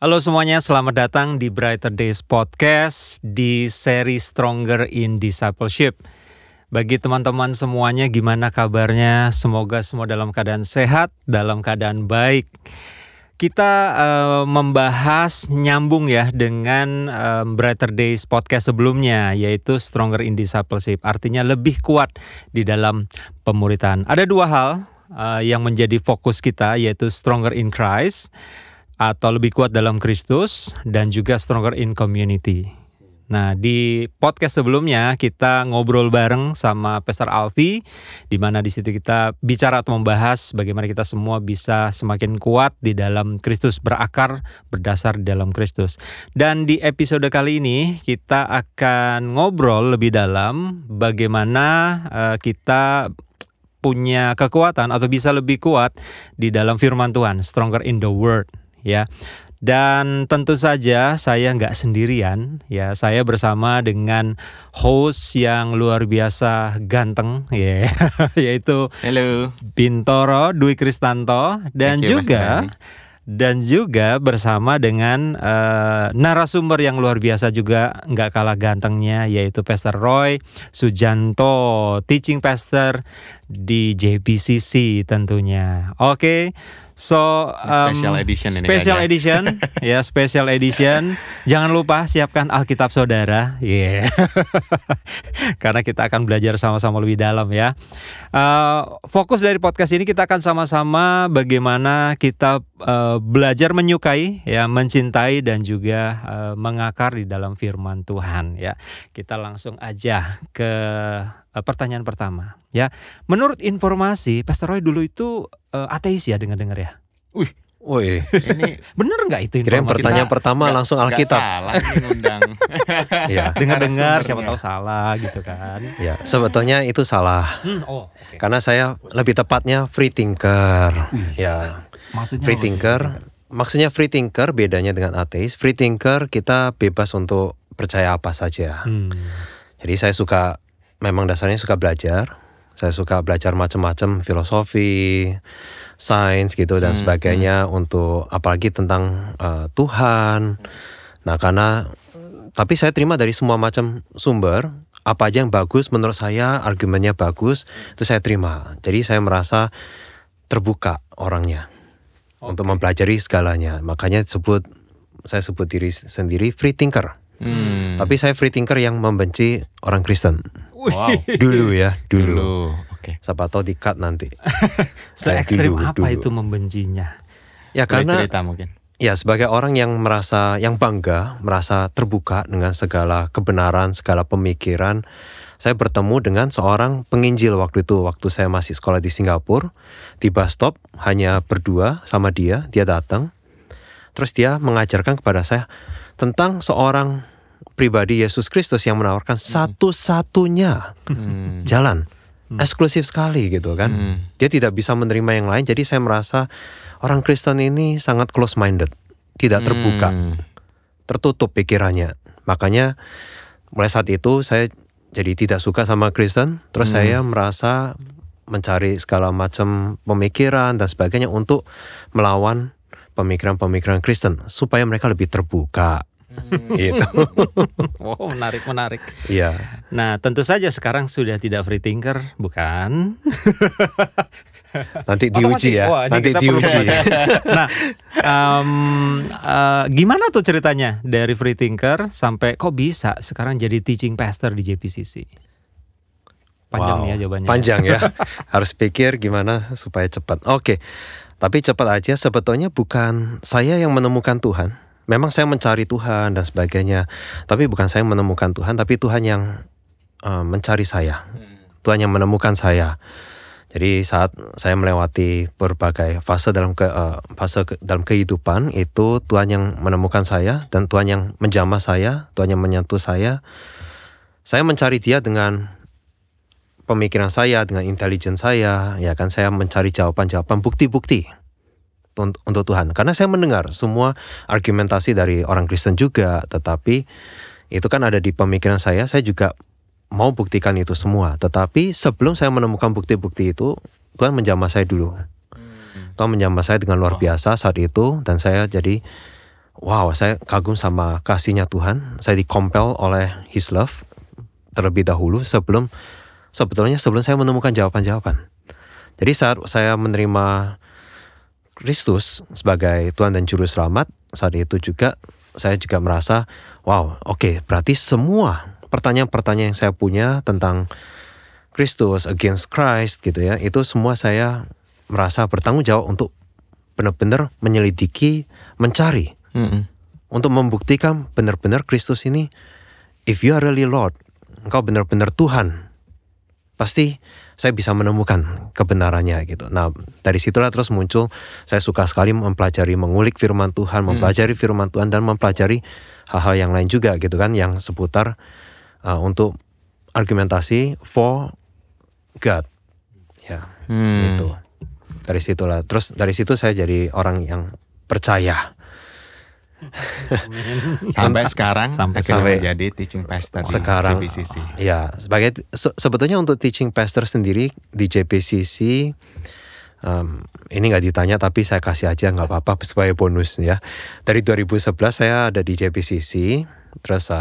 Halo semuanya, selamat datang di Brighter Days Podcast di seri Stronger in Discipleship. Bagi teman-teman semuanya, gimana kabarnya? Semoga semua dalam keadaan sehat, dalam keadaan baik. Kita membahas nyambung ya dengan Brighter Days Podcast sebelumnya, yaitu Stronger in Discipleship. Artinya lebih kuat di dalam pemuritan. Ada dua hal yang menjadi fokus kita, yaitu Stronger in Christ atau lebih kuat dalam Kristus, dan juga stronger in community. Nah, di podcast sebelumnya kita ngobrol bareng sama Pastor Alfi, di mana di situ kita bicara atau membahas bagaimana kita semua bisa semakin kuat di dalam Kristus, berakar, berdasar di dalam Kristus. Dan di episode kali ini kita akan ngobrol lebih dalam bagaimana kita punya kekuatan atau bisa lebih kuat di dalam firman Tuhan, stronger in the word. Ya, dan tentu saja saya nggak sendirian ya, saya bersama dengan host yang luar biasa ganteng ya, yaitu Halo Bintoro Dwi Kristanto, dan juga bersama dengan narasumber yang luar biasa juga nggak kalah gantengnya, yaitu Pastor Roy Sujanto, teaching pastor di JBCC tentunya. Oke. So special edition ini ya, special edition. Jangan lupa siapkan Alkitab saudara, karena kita akan belajar sama-sama lebih dalam ya. Fokus dari podcast ini kita akan sama-sama bagaimana kita belajar menyukai, ya, mencintai dan juga mengakar di dalam firman Tuhan ya. Kita langsung aja ke pertanyaan pertama ya. Menurut informasi, Pastor Roy dulu itu ateis ya, dengar-dengar ya. Wih, ini bener nggak itu kirain informasi? pertanyaan pertama langsung Alkitab. salah nih ngundang. Ya, Dengar-dengar siapa tahu salah gitu kan. ya, sebetulnya itu salah. Okay. Karena saya lebih tepatnya free thinker. Ya, Maksudnya free thinker. Maksudnya free thinker bedanya dengan ateis. Free thinker kita bebas untuk percaya apa saja. Jadi saya memang dasarnya suka belajar. Saya suka belajar macam-macam filosofi, sains gitu dan sebagainya untuk apalagi tentang Tuhan. Nah, tapi saya terima dari semua macam sumber, apa aja yang bagus menurut saya, argumennya bagus, itu saya terima. Jadi saya merasa terbuka orangnya untuk mempelajari segalanya. Makanya saya sebut diri sendiri free thinker. Tapi saya free thinker yang membenci orang Kristen. Wow. Dulu. Oke. Siapa tahu di-cut nanti. se-ekstrim apa dulu. itu membencinya? Ya karena cerita mungkin. ya sebagai orang yang bangga, merasa terbuka dengan segala kebenaran, segala pemikiran. Saya bertemu dengan seorang penginjil waktu saya masih sekolah di Singapura. Di bus stop hanya berdua sama dia datang. Terus dia mengajarkan kepada saya tentang seorang pribadi Yesus Kristus yang menawarkan satu-satunya jalan. Eksklusif sekali gitu kan. Dia tidak bisa menerima yang lain. Jadi saya merasa orang Kristen ini sangat close-minded. Tidak terbuka. Tertutup pikirannya. Makanya mulai saat itu saya jadi tidak suka sama Kristen. Terus saya merasa mencari segala macam pemikiran dan sebagainya untuk melawan pemikiran-pemikiran Kristen. Supaya mereka lebih terbuka. Gitu. Wow, menarik. Iya. Nah, tentu saja sekarang sudah tidak free thinker, bukan? Nanti diuji ya. Nanti diuji. Nah, gimana tuh ceritanya dari free thinker sampai kok bisa sekarang jadi teaching pastor di JPCC? Panjang nih ya jawabannya. Panjang ya. Harus pikir gimana supaya cepat. Oke. Tapi cepat aja, sebetulnya bukan saya yang menemukan Tuhan. Memang saya mencari Tuhan dan sebagainya. Tapi bukan saya yang menemukan Tuhan, tapi Tuhan yang mencari saya. Tuhan yang menemukan saya. Jadi saat saya melewati berbagai fase dalam kehidupan, itu Tuhan yang menemukan saya dan Tuhan yang menjamah saya, Tuhan yang menyentuh saya. Saya mencari Dia dengan pemikiran saya, dengan intelijen saya, ya kan, saya mencari jawaban-jawaban, bukti-bukti untuk Tuhan. Karena saya mendengar semua argumentasi dari orang Kristen juga, tetapi itu kan ada di pemikiran saya juga mau buktikan itu semua. Tetapi sebelum saya menemukan bukti-bukti itu, Tuhan menjamah saya dulu. Tuhan menjamah saya dengan luar biasa saat itu, dan saya jadi wow, saya kagum sama kasihnya Tuhan. Saya dikompel oleh His love terlebih dahulu sebelum saya menemukan jawaban-jawaban. Jadi saat saya menerima Kristus sebagai Tuhan dan Juru Selamat, saat itu juga saya juga merasa, wow, oke, berarti semua pertanyaan-pertanyaan yang saya punya tentang Kristus, against Christ gitu ya, itu semua saya merasa bertanggung jawab untuk benar-benar menyelidiki, mencari, untuk membuktikan benar-benar Kristus ini, if you are really Lord, engkau benar-benar Tuhan, pasti saya bisa menemukan kebenarannya gitu. Nah, dari situlah terus muncul, saya suka sekali mempelajari, mengulik firman Tuhan, mempelajari firman Tuhan, dan mempelajari hal-hal yang lain juga gitu kan, yang seputar untuk argumentasi for God. Ya, itu. Dari situlah, terus dari situ saya jadi orang yang percaya. Sampai sekarang sampai menjadi teaching pastor sekarang, di JPCC. Ya, sebagai sebetulnya untuk teaching pastor sendiri di JPCC, ini nggak ditanya tapi saya kasih aja, nggak apa-apa sebagai bonus ya. Dari 2011 saya ada di JPCC, terus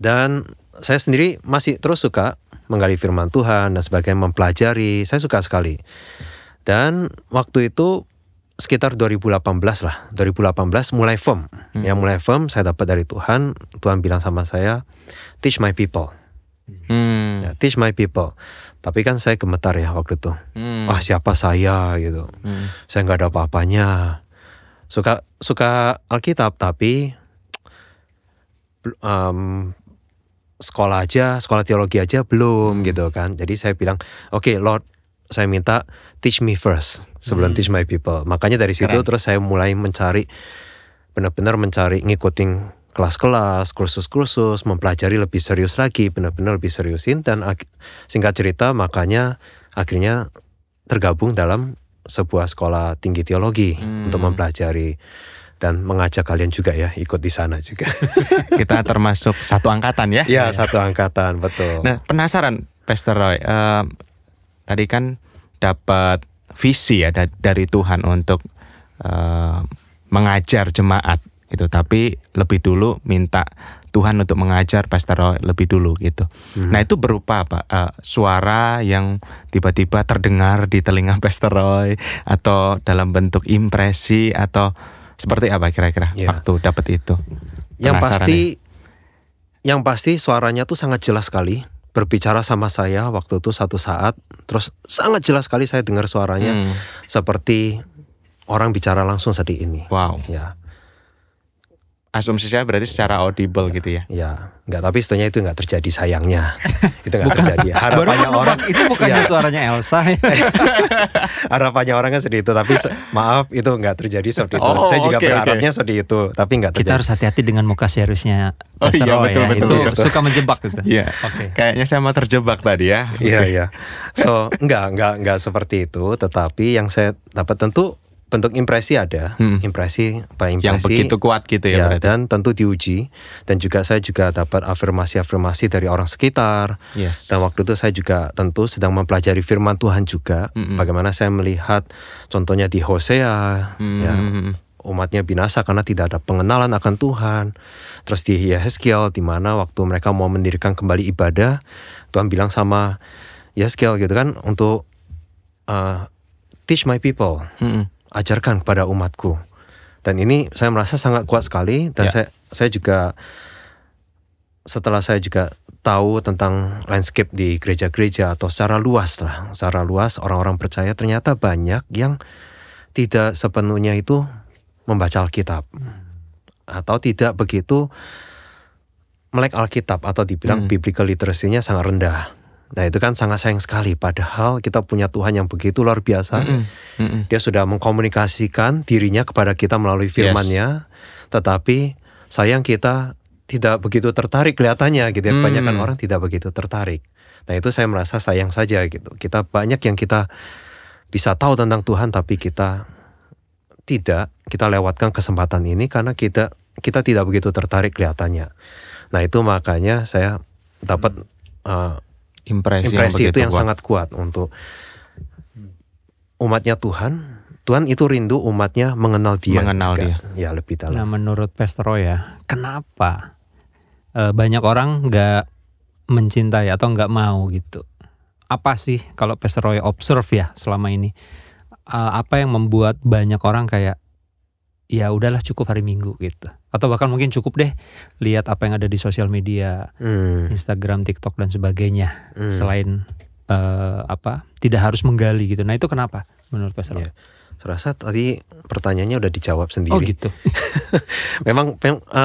dan saya sendiri masih terus suka menggali firman Tuhan dan sebagainya, mempelajari, saya suka sekali. Dan waktu itu sekitar 2018 lah, 2018 mulai firm. Yang mulai firm saya dapat dari Tuhan. Tuhan bilang sama saya, teach my people. Ya, teach my people. Tapi kan saya gemetar ya waktu itu. Wah, siapa saya gitu. Saya nggak ada apa-apanya. Suka Alkitab tapi sekolah teologi aja belum gitu kan. Jadi saya bilang, oke, Lord, saya minta teach me first sebelum teach my people. Makanya dari situ terus saya mulai mencari, benar-benar mencari, ngikutin kelas-kelas, kursus-kursus, mempelajari lebih serius lagi, benar-benar lebih seriusin. Dan singkat cerita, makanya akhirnya tergabung dalam sebuah sekolah tinggi teologi untuk mempelajari dan mengajak kalian juga ya ikut di sana juga. Kita termasuk satu angkatan ya? Ya, satu angkatan, betul. Nah, penasaran Pastor Roy, tadi kan dapat visi ya dari Tuhan untuk mengajar jemaat gitu, tapi lebih dulu minta Tuhan untuk mengajar Pastor Roy lebih dulu gitu. Nah, itu berupa apa? Suara yang tiba-tiba terdengar di telinga Pastor Roy, atau dalam bentuk impresi, atau seperti apa kira-kira waktu dapat itu? Yang pasti suaranya tuh sangat jelas sekali. Berbicara sama saya waktu itu satu saat, terus sangat jelas sekali saya dengar suaranya seperti orang bicara langsung seperti ini. Wow. Ya. Asumsi saya berarti secara audible gitu ya? Ya, enggak, tapi sebetulnya itu enggak terjadi sayangnya. Itu enggak terjadi. Harapannya orang itu bukannya suaranya Elsa. Harapannya orang kan seperti itu, tapi maaf itu enggak terjadi seperti itu. Saya juga berharapnya seperti itu, tapi enggak terjadi. Kita harus hati-hati dengan muka seriusnya. Betul. Suka menjebak gitu. Iya. Kayaknya saya mau terjebak tadi ya. Iya. So, enggak seperti itu, tetapi yang saya dapat tentu bentuk impresi ada, impresi yang begitu kuat gitu ya, berarti. Dan tentu diuji, dan juga saya juga dapat afirmasi dari orang sekitar. Dan waktu itu saya juga tentu sedang mempelajari firman Tuhan juga, bagaimana saya melihat contohnya di Hosea, ya, umatnya binasa karena tidak ada pengenalan akan Tuhan. Terus di Yehezkiel, di mana waktu mereka mau mendirikan kembali ibadah, Tuhan bilang sama Yehezkiel gitu kan, untuk teach my people. Ajarkan kepada umatku. Dan ini saya merasa sangat kuat sekali. Dan saya juga, setelah saya juga tahu tentang landscape di gereja-gereja atau secara luas orang-orang percaya ternyata banyak yang tidak sepenuhnya itu membaca Alkitab, atau tidak begitu melek Alkitab, atau dibilang biblical literacy-nya sangat rendah. Nah, itu kan sangat sayang sekali, padahal kita punya Tuhan yang begitu luar biasa. Dia sudah mengkomunikasikan dirinya kepada kita melalui firman-Nya, tetapi sayang kita tidak begitu tertarik kelihatannya gitu ya. Kebanyakan orang tidak begitu tertarik. Nah, itu saya merasa sayang saja gitu. Kita banyak yang kita bisa tahu tentang Tuhan, tapi kita lewatkan kesempatan ini karena kita tidak begitu tertarik kelihatannya. Nah, itu makanya saya dapat impresi itu yang sangat kuat untuk umatnya Tuhan Tuhan itu rindu umatnya mengenal Dia. Mengenal juga. Dia. Ya, lebih dalam. Nah, menurut Pastor Roy ya, kenapa banyak orang nggak mencintai atau nggak mau gitu? Apa sih kalau Pastor Roy observe ya selama ini? Apa yang membuat banyak orang kayak ya udahlah cukup hari Minggu gitu? Atau bahkan mungkin cukup deh lihat apa yang ada di sosial media, Instagram, TikTok dan sebagainya. Selain tidak harus menggali gitu. Nah, itu kenapa menurut Pastor Roy? Ya. Saya rasa tadi pertanyaannya udah dijawab sendiri. Oh gitu. Memang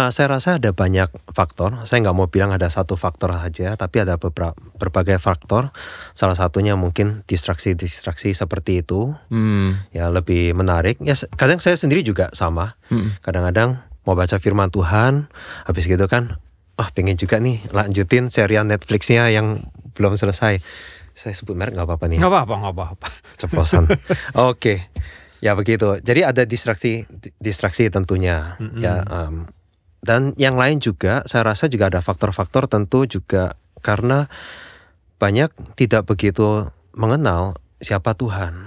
saya rasa ada banyak faktor. Saya nggak mau bilang ada satu faktor saja, tapi ada berbagai faktor. Salah satunya mungkin distraksi seperti itu, ya lebih menarik. Ya kadang saya sendiri juga sama. Kadang-kadang mau baca Firman Tuhan, habis gitu kan, pengen juga nih lanjutin serial Netflixnya yang belum selesai. Saya sebut merek nggak apa-apa nih. Nggak apa-apa. Ceplosan. Oke. Ya begitu. Jadi ada distraksi tentunya. Ya. Dan yang lain juga, saya rasa juga ada faktor-faktor tentu juga karena banyak tidak begitu mengenal siapa Tuhan.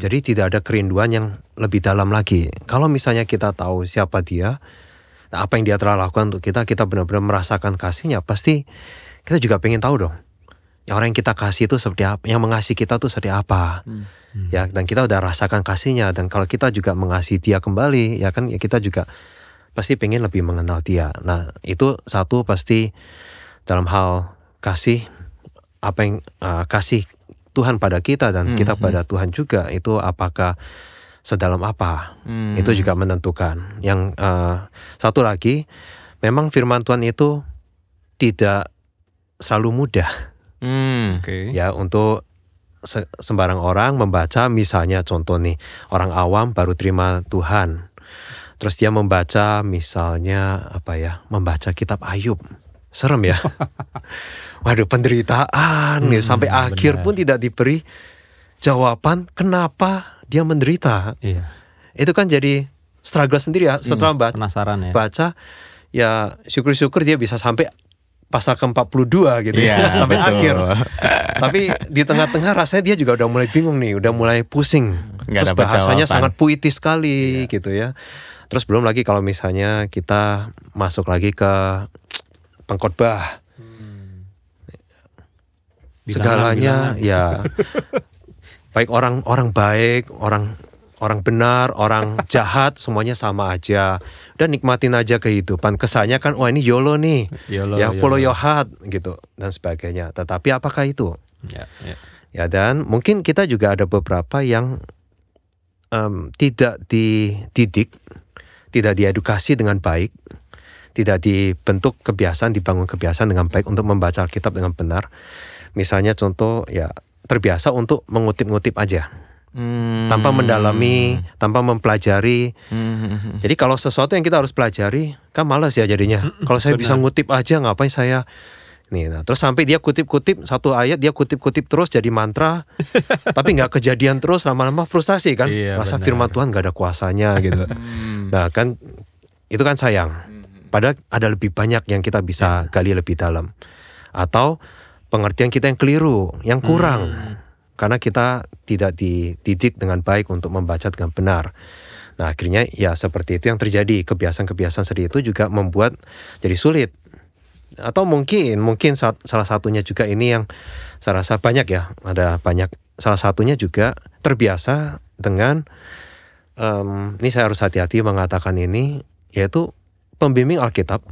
Jadi tidak ada kerinduan yang lebih dalam lagi. Kalau misalnya kita tahu siapa Dia, apa yang Dia telah lakukan untuk kita benar-benar merasakan kasih-Nya, pasti kita juga pengen tahu dong. Yang orang yang kita kasih itu seperti apa, yang mengasihi kita itu seperti apa. Ya, dan kita udah rasakan kasih-Nya, dan kalau kita juga mengasihi Dia kembali, ya kan, ya kita juga pasti pengen lebih mengenal Dia. Nah, itu satu pasti dalam hal kasih, apa yang kasih Tuhan pada kita dan kita pada Tuhan juga, itu apakah sedalam apa, itu juga menentukan. Yang satu lagi, memang firman Tuhan itu tidak selalu mudah. Ya, untuk sembarang orang membaca. Misalnya contoh nih, orang awam baru terima Tuhan, terus dia membaca misalnya membaca kitab Ayub, serem ya. Waduh, penderitaan sampai akhir pun tidak diberi jawaban kenapa dia menderita. Itu kan jadi struggle sendiri ya. Setelah penasaran ya. Baca ya, syukur-syukur dia bisa sampai pasal ke-42 gitu ya, sampai akhir. Tapi di tengah-tengah rasanya dia juga udah mulai bingung nih, udah mulai pusing. Terus bahasanya sangat puitis sekali gitu ya. Terus belum lagi kalau misalnya kita masuk lagi ke pengkhotbah. Segalanya ya, baik orang baik, orang benar, orang jahat, semuanya sama aja. Dan nikmatin aja kehidupan. Kesannya kan, ini YOLO nih, follow your heart gitu dan sebagainya. Tetapi apakah itu? Ya, dan mungkin kita juga ada beberapa yang tidak dididik, tidak diedukasi dengan baik, tidak dibentuk kebiasaan, dibangun kebiasaan dengan baik untuk membaca Alkitab dengan benar. Misalnya contoh ya, terbiasa untuk mengutip-ngutip aja. Tanpa mendalami, tanpa mempelajari. Jadi kalau sesuatu yang kita harus pelajari, kan malas ya jadinya. Kalau saya bisa ngutip aja, ngapain saya nih. Nah, terus sampai dia kutip-kutip satu ayat, dia kutip-kutip terus jadi mantra, tapi nggak kejadian terus, lama-lama frustasi kan. Rasa firman Tuhan nggak ada kuasanya gitu. Nah kan, itu kan sayang. Padahal ada lebih banyak yang kita bisa gali lebih dalam. Atau pengertian kita yang keliru, yang kurang. Karena kita tidak dididik dengan baik untuk membaca dengan benar. Nah, akhirnya ya seperti itu yang terjadi. Kebiasaan-kebiasaan seperti itu juga membuat jadi sulit. Atau mungkin salah satunya juga ini yang saya rasa banyak ya. Ada banyak. Salah satunya juga terbiasa dengan ini saya harus hati-hati mengatakan ini, yaitu pembimbing Alkitab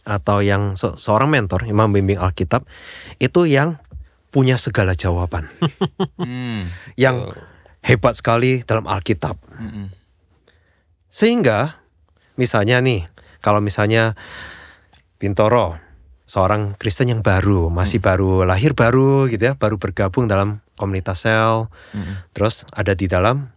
atau yang seorang mentor yang membimbing Alkitab itu yang punya segala jawaban, yang hebat sekali dalam Alkitab. Sehingga misalnya nih, kalau misalnya Bintoro, seorang Kristen yang baru, masih baru lahir baru gitu ya, baru bergabung dalam komunitas sel, terus ada di dalam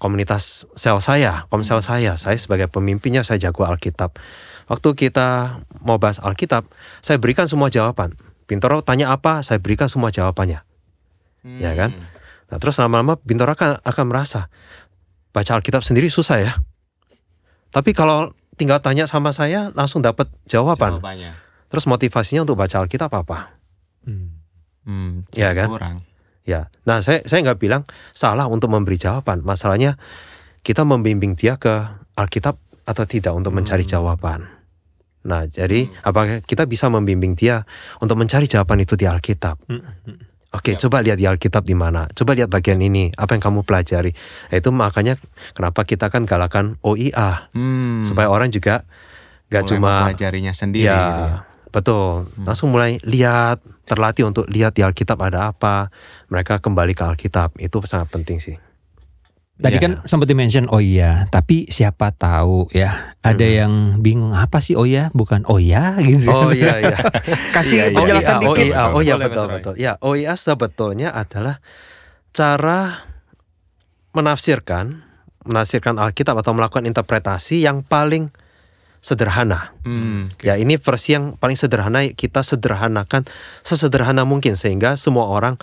komunitas sel saya, komsel saya sebagai pemimpinnya, saya jago Alkitab. Waktu kita mau bahas Alkitab, saya berikan semua jawaban. Bintoro tanya apa, saya berikan semua jawabannya. Ya kan? Nah, terus lama-lama Bintoro akan merasa baca Alkitab sendiri susah ya. Tapi kalau tinggal tanya sama saya, langsung dapat jawabannya. Terus motivasinya untuk baca Alkitab apa? Ya kan? Kurang. Ya, nah saya nggak bilang salah untuk memberi jawaban. Masalahnya kita membimbing dia ke Alkitab atau tidak untuk mencari jawaban. Nah, jadi apakah kita bisa membimbing dia untuk mencari jawaban itu di Alkitab? Oke, coba lihat di Alkitab di mana. Coba lihat bagian ini, apa yang kamu pelajari. Itu makanya kenapa kita kan galakan OIA, supaya orang juga nggak cuma mempelajarinya sendiri. Ya, gitu ya. betul. Langsung mulai lihat, terlatih untuk lihat di Alkitab ada apa. Mereka kembali ke Alkitab. Itu sangat penting sih. Tadi Ya. kan sempat di-mention oh iya, tapi siapa tahu ya ada yang bingung apa sih oh ya, bukan oh ya gitu. Oh iya iya. Kasih penjelasan dikit. Oh iya Boleh, betul Mas Roy. betul. Ya, OIA sebetulnya adalah cara menafsirkan Alkitab atau melakukan interpretasi yang paling sederhana. Ya, ini versi yang paling sederhana, kita sederhanakan sesederhana mungkin sehingga semua orang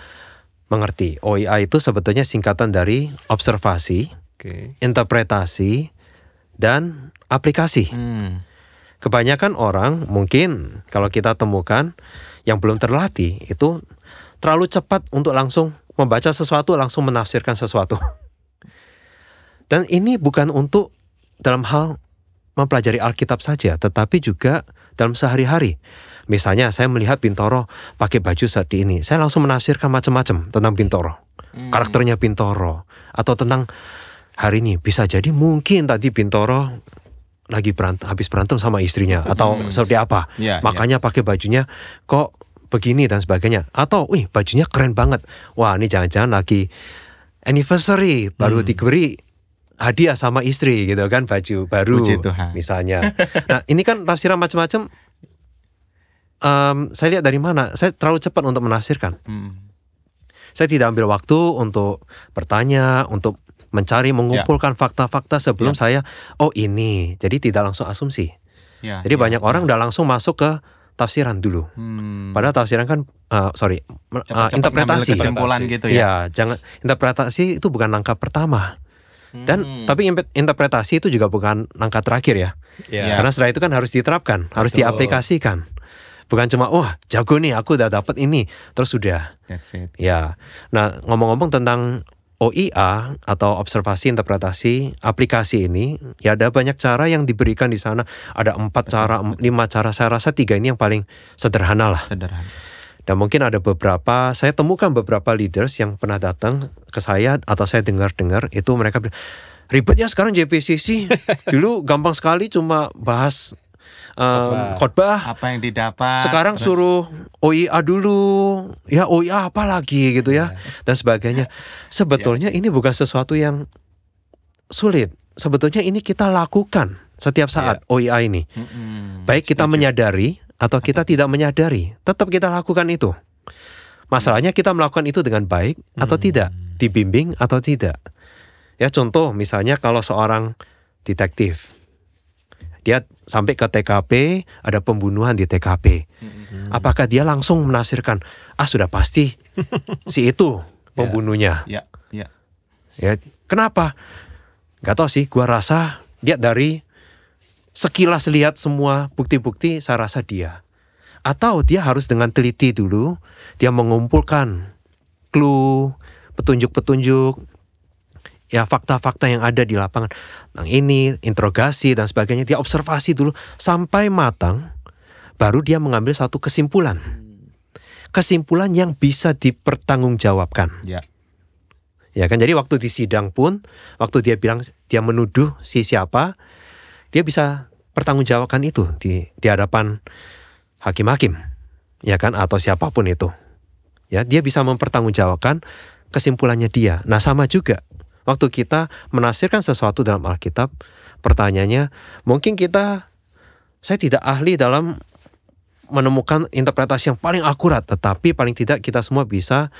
mengerti. OIA itu sebetulnya singkatan dari observasi, Oke. interpretasi, dan aplikasi. Kebanyakan orang mungkin kalau kita temukan yang belum terlatih itu terlalu cepat untuk langsung membaca sesuatu, langsung menafsirkan sesuatu. Dan ini bukan untuk dalam hal mempelajari Alkitab saja, tetapi juga dalam sehari-hari. Misalnya saya melihat Bintoro pakai baju seperti ini, saya langsung menafsirkan macam-macam tentang Bintoro, karakternya Bintoro, atau tentang hari ini bisa jadi mungkin tadi Bintoro lagi habis berantem sama istrinya atau seperti apa, makanya pakai bajunya kok begini dan sebagainya. Atau, wih bajunya keren banget, wah ini jangan-jangan lagi anniversary baru diberi hadiah sama istri gitu kan, baju baru misalnya. Nah ini kan tafsiran macam-macam. Saya lihat dari mana? Saya terlalu cepat untuk menafsirkan. Saya tidak ambil waktu untuk bertanya, untuk mencari, mengumpulkan fakta-fakta sebelum saya, oh ini. Jadi tidak langsung asumsi. Jadi banyak orang udah langsung masuk ke tafsiran dulu. Padahal tafsiran kan, interpretasi. Kesimpulan gitu ya. Ya, jangan, interpretasi itu bukan langkah pertama. Dan tapi interpretasi itu juga bukan langkah terakhir ya. Karena setelah itu kan harus diterapkan, harus diaplikasikan. Bukan cuma, jago nih aku udah dapat ini, terus sudah. That's it. Ya, nah ngomong-ngomong tentang OIA atau observasi, interpretasi, aplikasi ini, ya ada banyak cara yang diberikan di sana. Ada 4 cara, 5 cara. Saya rasa 3 ini yang paling sederhana lah. Dan mungkin ada beberapa, saya temukan beberapa leaders yang pernah datang ke saya atau saya dengar-dengar itu mereka bilang, ribet ya sekarang JPCC. Dulu gampang sekali cuma bahas khotbah, apa yang didapat, sekarang suruh OIA dulu, ya OIA apa lagi gitu ya, dan sebagainya. Sebetulnya ini bukan sesuatu yang sulit. Sebetulnya ini kita lakukan setiap saat OIA ini. Baik kita menyadari atau kita tidak menyadari, tetap kita lakukan itu. Masalahnya kita melakukan itu dengan baik atau tidak, dibimbing atau tidak. Ya contoh misalnya kalau seorang detektif, dia sampai ke TKP, ada pembunuhan di TKP. Apakah dia langsung menafsirkan, sudah pasti si itu pembunuhnya? Ya, kenapa? Gak tahu sih, gua rasa dia dari sekilas lihat semua bukti-bukti, saya rasa dia. Atau dia harus dengan teliti dulu, dia mengumpulkan clue, petunjuk-petunjuk, ya fakta-fakta yang ada di lapangan. Nah ini, interogasi dan sebagainya, dia observasi dulu sampai matang, baru dia mengambil satu kesimpulan. Kesimpulan yang bisa dipertanggungjawabkan. Ya kan, jadi waktu di sidang pun, waktu dia bilang, dia menuduh si siapa, dia bisa pertanggungjawabkan itu di hadapan hakim-hakim, ya kan, atau siapapun itu. Ya, dia bisa mempertanggungjawabkan kesimpulannya dia. Nah sama juga, waktu kita menafsirkan sesuatu dalam Alkitab, pertanyaannya, mungkin saya tidak ahli dalam menemukan interpretasi yang paling akurat, tetapi paling tidak kita semua bisa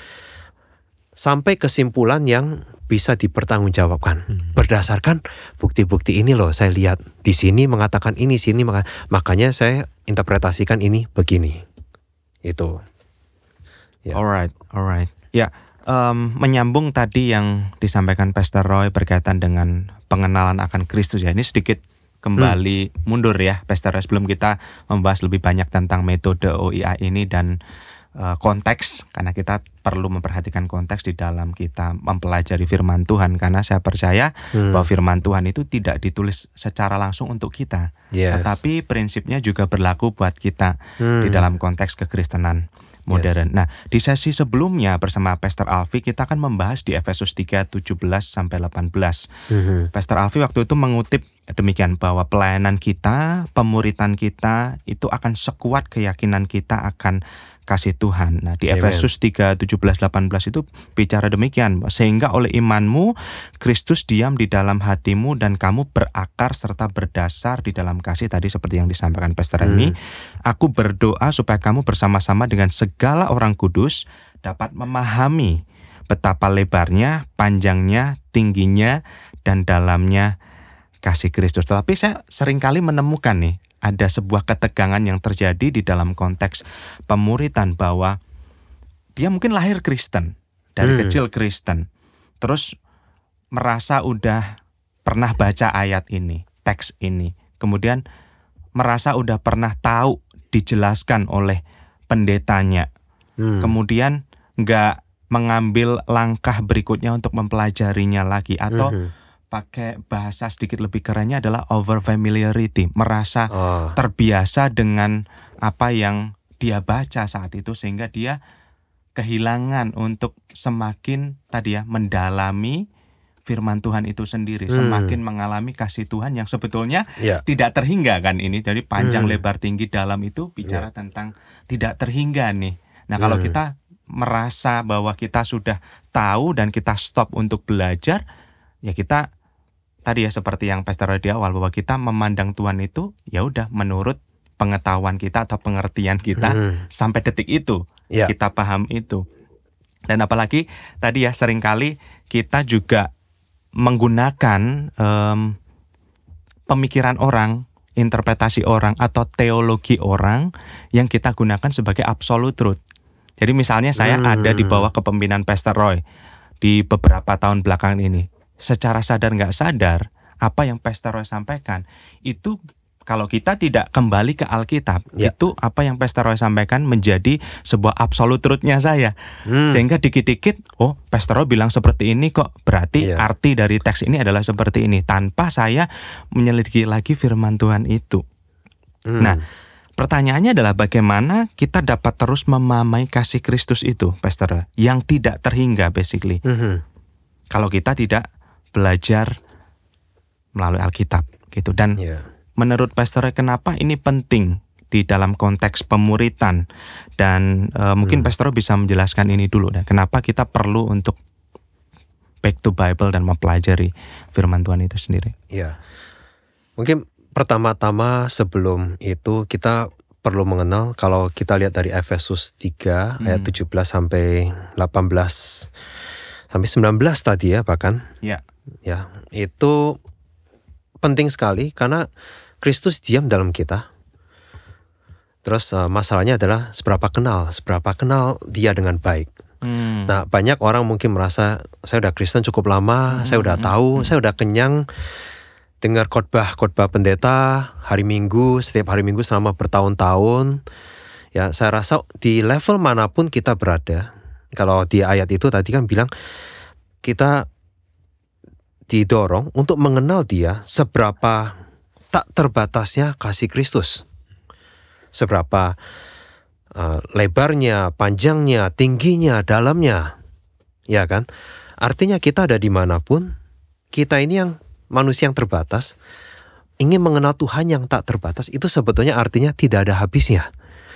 sampai kesimpulan yang bisa dipertanggungjawabkan. Berdasarkan bukti-bukti ini loh, saya lihat di sini mengatakan ini, sini makanya saya interpretasikan ini begini. Itu. Ya. Alright. Ya. Menyambung tadi yang disampaikan Pastor Roy berkaitan dengan pengenalan akan Kristus ya. Ini sedikit kembali mundur ya Pastor Roy, sebelum kita membahas lebih banyak tentang metode OIA ini dan konteks, karena kita perlu memperhatikan konteks di dalam kita mempelajari firman Tuhan, karena saya percaya bahwa firman Tuhan itu tidak ditulis secara langsung untuk kita, tetapi prinsipnya juga berlaku buat kita di dalam konteks kekristenan modern. Nah, di sesi sebelumnya bersama Pastor Alfi kita akan membahas di Efesus 3:17-18. Pastor Alfi waktu itu mengutip demikian, bahwa pelayanan kita, pemuritan kita itu akan sekuat keyakinan kita akan kasih Tuhan. Nah, di Efesus 3:17-18 itu bicara demikian, sehingga oleh imanmu Kristus diam di dalam hatimu dan kamu berakar serta berdasar di dalam kasih. Tadi seperti yang disampaikan Pastor Remy, aku berdoa supaya kamu bersama-sama dengan segala orang kudus dapat memahami betapa lebarnya, panjangnya, tingginya, dan dalamnya kasih Kristus. Tetapi saya seringkali menemukan nih, ada sebuah ketegangan yang terjadi di dalam konteks pemuritan, bahwa dia mungkin lahir Kristen, dari kecil Kristen, terus merasa udah pernah baca ayat ini, teks ini, kemudian merasa udah pernah tahu, dijelaskan oleh pendetanya, kemudian nggak mengambil langkah berikutnya untuk mempelajarinya lagi, atau pakai bahasa sedikit lebih kerennya adalah over familiarity, merasa terbiasa dengan apa yang dia baca saat itu, sehingga dia kehilangan untuk semakin tadi ya mendalami firman Tuhan itu sendiri, semakin mengalami kasih Tuhan yang sebetulnya tidak terhingga kan ini. Jadi panjang lebar tinggi dalam itu bicara tentang tidak terhingga nih. Nah, kalau kita merasa bahwa kita sudah tahu dan kita stop untuk belajar, ya kita tadi ya seperti yang Pastor Roy di awal, bahwa kita memandang Tuhan itu ya udah menurut pengetahuan kita atau pengertian kita sampai detik itu kita paham itu. Dan apalagi tadi ya seringkali kita juga menggunakan pemikiran orang, interpretasi orang atau teologi orang yang kita gunakan sebagai absolute truth. Jadi misalnya saya ada di bawah kepemimpinan Pastor Roy di beberapa tahun belakangan ini, secara sadar nggak sadar, apa yang Pastor Roy sampaikan itu, kalau kita tidak kembali ke Alkitab, itu apa yang Pastor Roy sampaikan menjadi sebuah absolute truth-nya saya. Sehingga dikit-dikit, oh Pastor Roy bilang seperti ini kok, berarti arti dari teks ini adalah seperti ini, tanpa saya menyelidiki lagi firman Tuhan itu. Nah, pertanyaannya adalah bagaimana kita dapat terus memamai kasih Kristus itu, Pastor Roy, yang tidak terhingga basically. Kalau kita tidak belajar melalui Alkitab gitu. Dan menurut Pastor Roy, kenapa ini penting di dalam konteks pemuritan? Dan mungkin Pastor Roy bisa menjelaskan ini dulu. Kenapa kita perlu untuk back to Bible dan mempelajari firman Tuhan itu sendiri? Ya, mungkin pertama-tama sebelum itu kita perlu mengenal, kalau kita lihat dari Efesus 3 ayat 17 sampai 18 sampai 19 tadi ya, bahkan ya itu penting sekali karena Kristus diam dalam kita. Terus masalahnya adalah seberapa kenal dia dengan baik. Nah, banyak orang mungkin merasa saya udah Kristen cukup lama, saya udah tahu, saya udah kenyang dengar khotbah pendeta setiap hari Minggu selama bertahun-tahun. Ya, saya rasa di level manapun kita berada, kalau di ayat itu tadi kan bilang kita didorong untuk mengenal dia, seberapa tak terbatasnya kasih Kristus, seberapa lebarnya, panjangnya, tingginya, dalamnya, ya kan? Artinya kita ada dimanapun, kita ini yang manusia yang terbatas, ingin mengenal Tuhan yang tak terbatas, itu sebetulnya artinya tidak ada habisnya.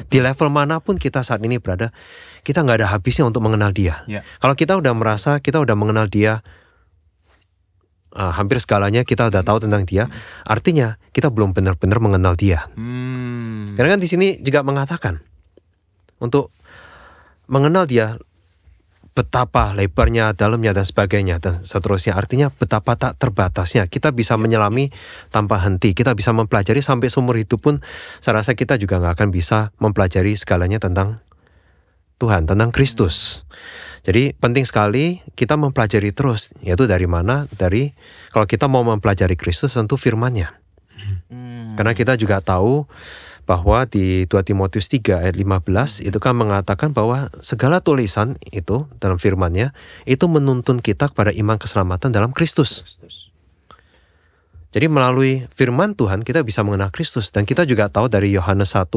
Di level manapun kita saat ini berada, kita nggak ada habisnya untuk mengenal dia. Kalau kita udah merasa kita udah mengenal dia, hampir segalanya kita udah tahu tentang dia, artinya kita belum benar-benar mengenal dia. Karena kan di sini juga mengatakan untuk mengenal dia, betapa lebarnya, dalamnya, dan sebagainya, dan seterusnya. Artinya betapa tak terbatasnya. Kita bisa menyelami tanpa henti. Kita bisa mempelajari sampai seumur hidup pun. Saya rasa kita juga gak akan bisa mempelajari segalanya tentang Tuhan, tentang Kristus. Jadi penting sekali kita mempelajari terus. Yaitu dari mana? Dari, kalau kita mau mempelajari Kristus tentu firman-Nya. Karena kita juga tahu bahwa di 2 Timotius 3 ayat 15 itu kan mengatakan bahwa segala tulisan itu dalam firman-Nya itu menuntun kita kepada iman keselamatan dalam Kristus. Jadi melalui firman Tuhan kita bisa mengenal Kristus. Dan kita juga tahu dari Yohanes 1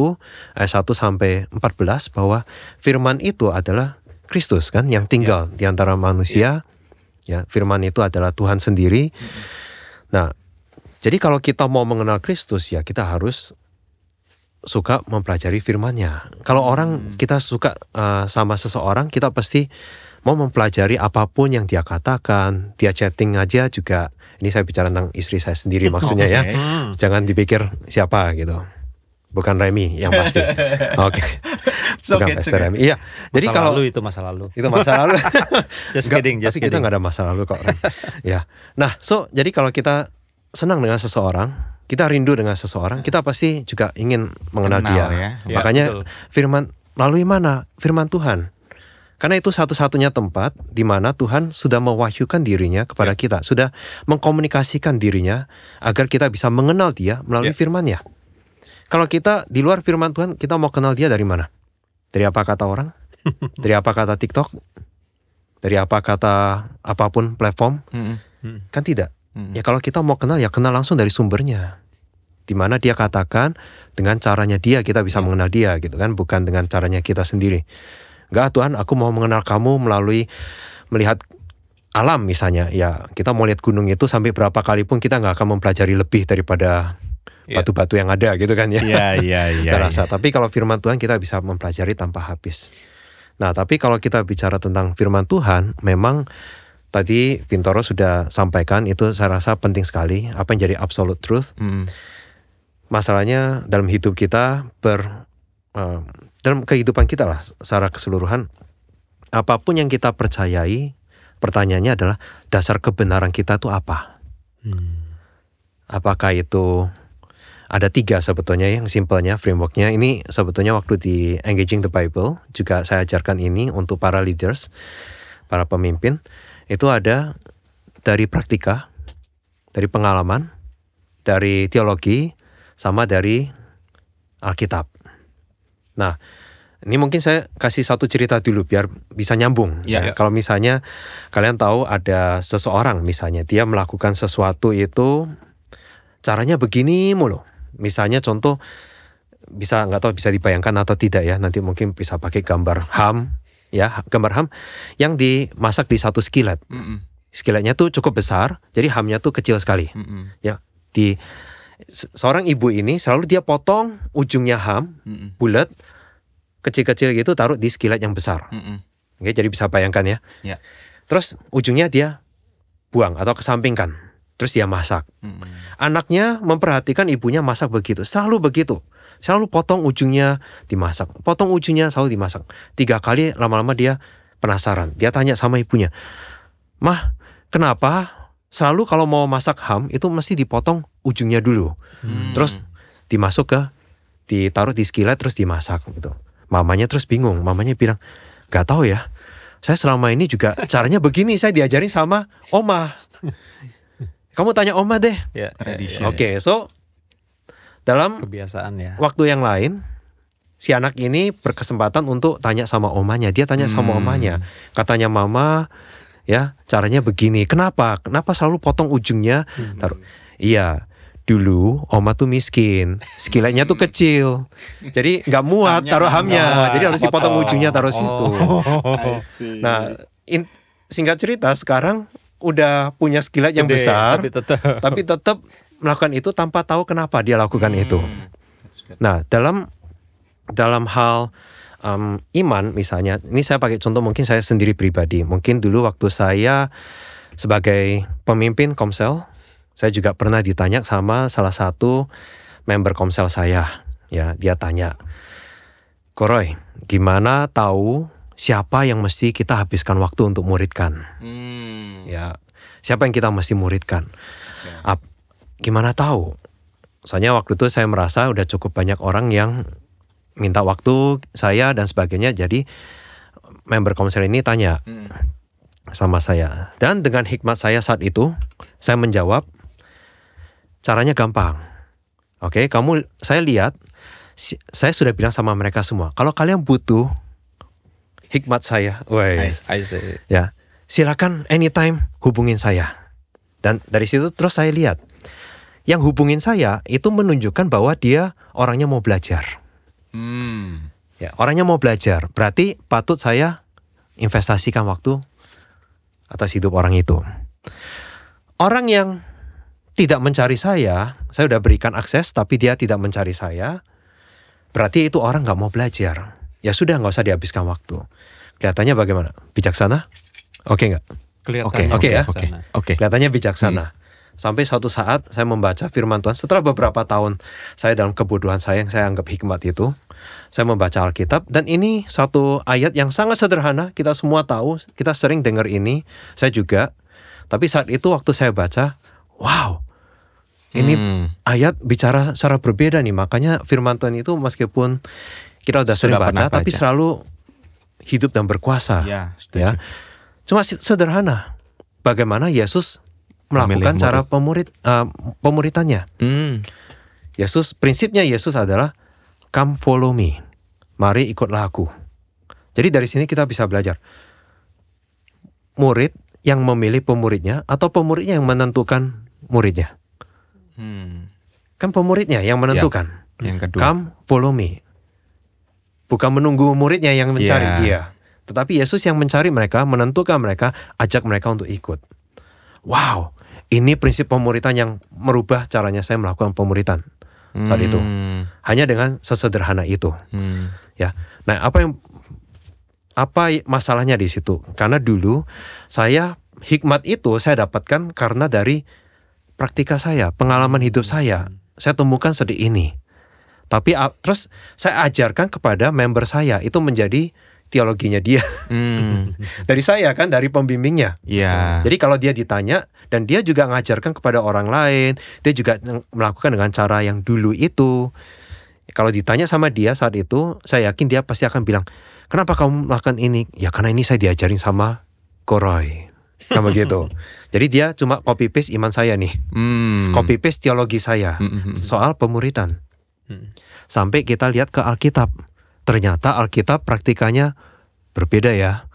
ayat 1 sampai 14 bahwa firman itu adalah Kristus kan, yang tinggal di antara manusia. Ya, firman itu adalah Tuhan sendiri. Nah, jadi kalau kita mau mengenal Kristus ya kita harus suka mempelajari firman-Nya. Kalau orang kita suka sama seseorang, kita pasti mau mempelajari apapun yang dia katakan. Dia chatting aja juga, ini saya bicara tentang istri saya sendiri maksudnya ya. Jangan dipikir siapa gitu. Bukan Remy yang pasti. Oke. Bukan Pastor Remy. Iya. Jadi kalau itu masa lalu. Itu masa lalu. Just kidding. Kita nggak ada masa lalu kok. Ya. Nah, jadi kalau kita senang dengan seseorang, kita rindu dengan seseorang, kita pasti juga ingin mengenal dia. Ya. Makanya betul. firman melalui mana? Firman Tuhan. Karena itu satu-satunya tempat di mana Tuhan sudah mewahyukan dirinya kepada kita, sudah mengkomunikasikan dirinya agar kita bisa mengenal Dia melalui firman-Nya. Kalau kita di luar firman Tuhan, kita mau kenal Dia dari mana? Dari apa kata orang? Dari apa kata TikTok? Dari apa kata apapun platform? Kan tidak. Ya kalau kita mau kenal, ya kenal langsung dari sumbernya. Di mana Dia katakan, dengan caranya Dia kita bisa mengenal Dia gitu kan, bukan dengan caranya kita sendiri. Enggak, Tuhan, aku mau mengenal kamu melalui melihat alam misalnya. Ya, kita mau lihat gunung itu sampai berapa kali pun kita nggak akan mempelajari lebih daripada batu-batu yang ada gitu kan ya. Iya. Saya rasa. Tapi kalau firman Tuhan kita bisa mempelajari tanpa habis. Nah, tapi kalau kita bicara tentang firman Tuhan, memang tadi Pintoro sudah sampaikan, itu saya rasa penting sekali. Apa yang jadi absolute truth. Masalahnya dalam hidup kita dalam kehidupan kita lah secara keseluruhan, apapun yang kita percayai, pertanyaannya adalah dasar kebenaran kita itu apa? Apakah itu ada 3 sebetulnya yang simpelnya frameworknya. Ini sebetulnya waktu di Engaging the Bible juga saya ajarkan ini untuk para leaders, para pemimpin. Itu ada dari praktika, dari pengalaman, dari teologi, sama dari Alkitab. Nah, ini mungkin saya kasih satu cerita dulu biar bisa nyambung. Kalau misalnya kalian tahu ada seseorang misalnya dia melakukan sesuatu itu caranya begini mulu. Misalnya contoh, nggak tahu bisa dibayangkan atau tidak ya. Nanti mungkin bisa pakai gambar ham, ya gambar ham yang dimasak di satu skillet. Skilletnya tuh cukup besar, jadi hamnya tuh kecil sekali. Ya, seorang ibu ini selalu dia potong ujungnya ham bulat kecil-kecil gitu, taruh di skillet yang besar. Oke, jadi bisa bayangkan ya. Terus ujungnya dia buang atau kesampingkan, terus dia masak. Anaknya memperhatikan ibunya masak begitu, selalu begitu, selalu potong ujungnya dimasak, potong ujungnya selalu dimasak. 3 kali, lama-lama dia penasaran, dia tanya sama ibunya, "Mah, kenapa selalu kalau mau masak ham itu mesti dipotong ujungnya dulu, terus ditaruh di skillet terus dimasak gitu?" Mamanya terus bingung, mamanya bilang, "Gak tahu ya, saya selama ini juga caranya begini, saya diajarin sama oma." Kamu tanya oma deh. Oke, so dalam kebiasaan ya. Waktu yang lain, si anak ini berkesempatan untuk tanya sama omanya. Dia tanya sama omanya, katanya, "Mama, ya caranya begini. Kenapa selalu potong ujungnya taruh?" Iya, dulu oma tuh miskin, skilletnya tuh kecil, jadi nggak muat taruh hamnya, jadi harus dipotong ujungnya taruh situ. Nah, singkat cerita sekarang udah punya skillet yang besar, tapi tetap melakukan itu tanpa tahu kenapa dia lakukan itu. Nah, dalam hal iman misalnya, ini saya pakai contoh mungkin saya sendiri pribadi. Mungkin dulu waktu saya sebagai pemimpin Komsel, saya juga pernah ditanya sama salah satu member Komsel saya. Ya, dia tanya, "Koroy, gimana tahu siapa yang mesti kita habiskan waktu untuk muridkan?" Ya, siapa yang kita mesti muridkan? Gimana tahu? Soalnya waktu itu saya merasa udah cukup banyak orang yang minta waktu saya dan sebagainya. Jadi member Komsel ini tanya sama saya. Dan dengan hikmat saya saat itu, saya menjawab, caranya gampang. Oke, saya lihat saya sudah bilang sama mereka semua, kalau kalian butuh hikmat saya, I see. ya silakan anytime hubungin saya. Dan dari situ terus saya lihat, yang hubungin saya itu menunjukkan bahwa dia orangnya mau belajar. Ya, orangnya mau belajar, berarti patut saya investasikan waktu atas hidup orang itu. Orang yang tidak mencari saya udah berikan akses tapi dia tidak mencari saya, berarti itu orang nggak mau belajar. Ya sudah, nggak usah dihabiskan waktu. Kelihatannya bagaimana? Bijaksana? Oke nggak? Oke ya. Oke. Kelihatannya bijaksana. Sampai suatu saat saya membaca firman Tuhan. Setelah beberapa tahun saya dalam kebodohan saya yang saya anggap hikmat itu, saya membaca Alkitab, dan ini satu ayat yang sangat sederhana. Kita semua tahu, kita sering dengar ini, saya juga. Tapi saat itu waktu saya baca, wow, ini ayat bicara secara berbeda nih. Makanya firman Tuhan itu meskipun kita udah sering baca, tapi selalu hidup dan berkuasa. Ya, ya. Cuma sederhana. Bagaimana Yesus melakukan cara pemuritannya. Prinsipnya Yesus adalah come follow me. Mari ikutlah aku. Jadi dari sini kita bisa belajar. Murid yang memilih pemuridnya atau pemuridnya yang menentukan muridnya? Kan pemuridnya yang menentukan. Yang kedua. Come follow me. Bukan menunggu muridnya yang mencari dia. Tetapi Yesus yang mencari mereka, menentukan mereka, ajak mereka untuk ikut. Wow, ini prinsip pemuritan yang merubah caranya saya melakukan pemuritan saat itu. Hanya dengan sesederhana itu. Ya. Nah, apa masalahnya di situ? Karena dulu hikmat itu saya dapatkan karena dari praktika saya, pengalaman hidup saya. Saya temukan seperti ini. Tapi terus saya ajarkan kepada member saya, itu menjadi teologinya dia. Dari saya kan, dari pembimbingnya. Jadi kalau dia ditanya, dan dia juga ngajarkan kepada orang lain, dia juga melakukan dengan cara yang dulu itu. Kalau ditanya sama dia saat itu, saya yakin dia pasti akan bilang, kenapa kamu melakukan ini? Ya karena ini saya diajarin sama Koroy. Kan begitu. Jadi dia cuma copy paste iman saya nih. Copy paste teologi saya soal pemuritan. Sampai kita lihat ke Alkitab. Ternyata Alkitab praktikanya berbeda ya.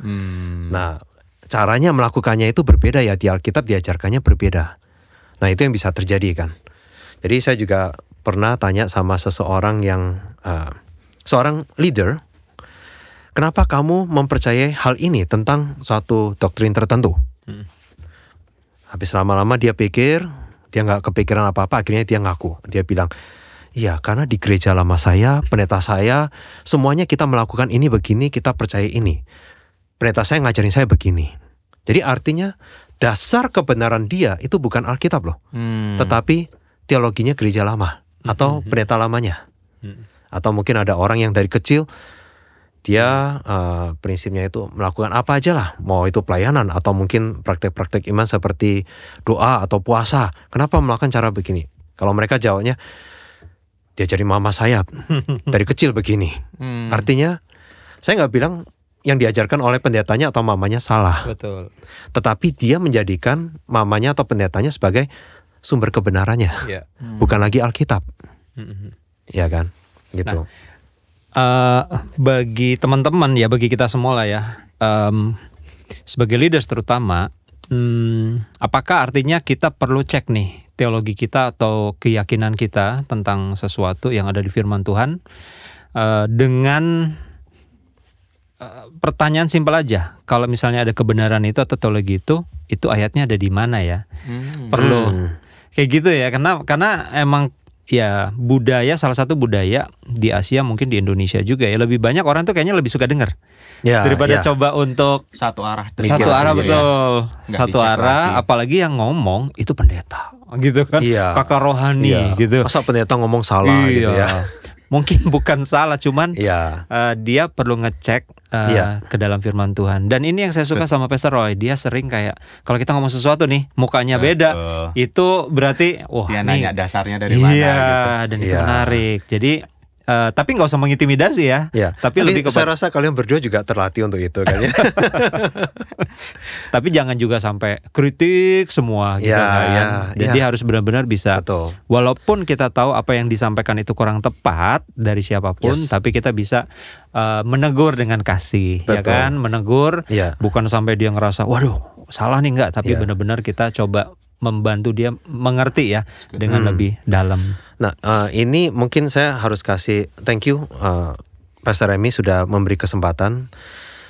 Nah, caranya melakukannya itu berbeda ya. Di Alkitab diajarkannya berbeda. Nah, itu yang bisa terjadi kan. Jadi saya juga pernah tanya sama seseorang yang seorang leader, kenapa kamu mempercayai hal ini tentang suatu doktrin tertentu? Habis lama-lama dia pikir, dia nggak kepikiran apa-apa, akhirnya dia ngaku. Dia bilang, iya, karena di gereja lama saya, pendeta saya, semuanya kita melakukan ini begini, kita percaya ini. Pendeta saya ngajarin saya begini. Jadi artinya dasar kebenaran dia itu bukan Alkitab loh. Tetapi teologinya gereja lama atau pendeta lamanya. Atau mungkin ada orang yang dari kecil, dia prinsipnya itu melakukan apa aja lah. Mau itu pelayanan atau mungkin praktek-praktek iman seperti doa atau puasa. Kenapa melakukan cara begini? Kalau mereka jawabnya, dia jadi mama saya dari kecil begini. Artinya saya nggak bilang yang diajarkan oleh pendetanya atau mamanya salah. Betul. Tetapi dia menjadikan mamanya atau pendetanya sebagai sumber kebenarannya. Bukan lagi Alkitab. Ya kan? Gitu. Bagi teman-teman ya, bagi kita semua lah ya, sebagai leaders terutama, apakah artinya kita perlu cek nih teologi kita atau keyakinan kita tentang sesuatu yang ada di firman Tuhan dengan pertanyaan simpel aja. Kalau misalnya ada kebenaran itu atau teologi itu ayatnya ada di mana ya? Perlu kayak gitu ya, karena emang ya budaya, salah satu budaya di Asia, mungkin di Indonesia juga ya, lebih banyak orang tuh kayaknya lebih suka dengar daripada coba untuk satu arah. Satu arah betul. Satu arah, apalagi yang ngomong itu pendeta gitu kan, kakak rohani gitu. Masa pendeta ngomong salah gitu ya? Mungkin bukan salah, cuman dia perlu ngecek ke dalam firman Tuhan. Dan ini yang saya suka sama Pastor Roy, dia sering kayak kalau kita ngomong sesuatu nih mukanya beda, itu berarti dia nanya dasarnya dari mana gitu. Dan itu menarik. Jadi tapi nggak usah mengintimidasi ya. Ya. Tapi lebih saya rasa kalian berdua juga terlatih untuk itu kan ya. Tapi jangan juga sampai kritik semua gitu kan. Jadi harus benar-benar bisa. Betul. Walaupun kita tahu apa yang disampaikan itu kurang tepat dari siapapun, tapi kita bisa menegur dengan kasih. Ya kan, menegur bukan sampai dia ngerasa waduh salah nih, enggak, tapi benar-benar kita coba membantu dia mengerti ya dengan lebih dalam. Nah, ini mungkin saya harus kasih thank you Pastor Remy sudah memberi kesempatan.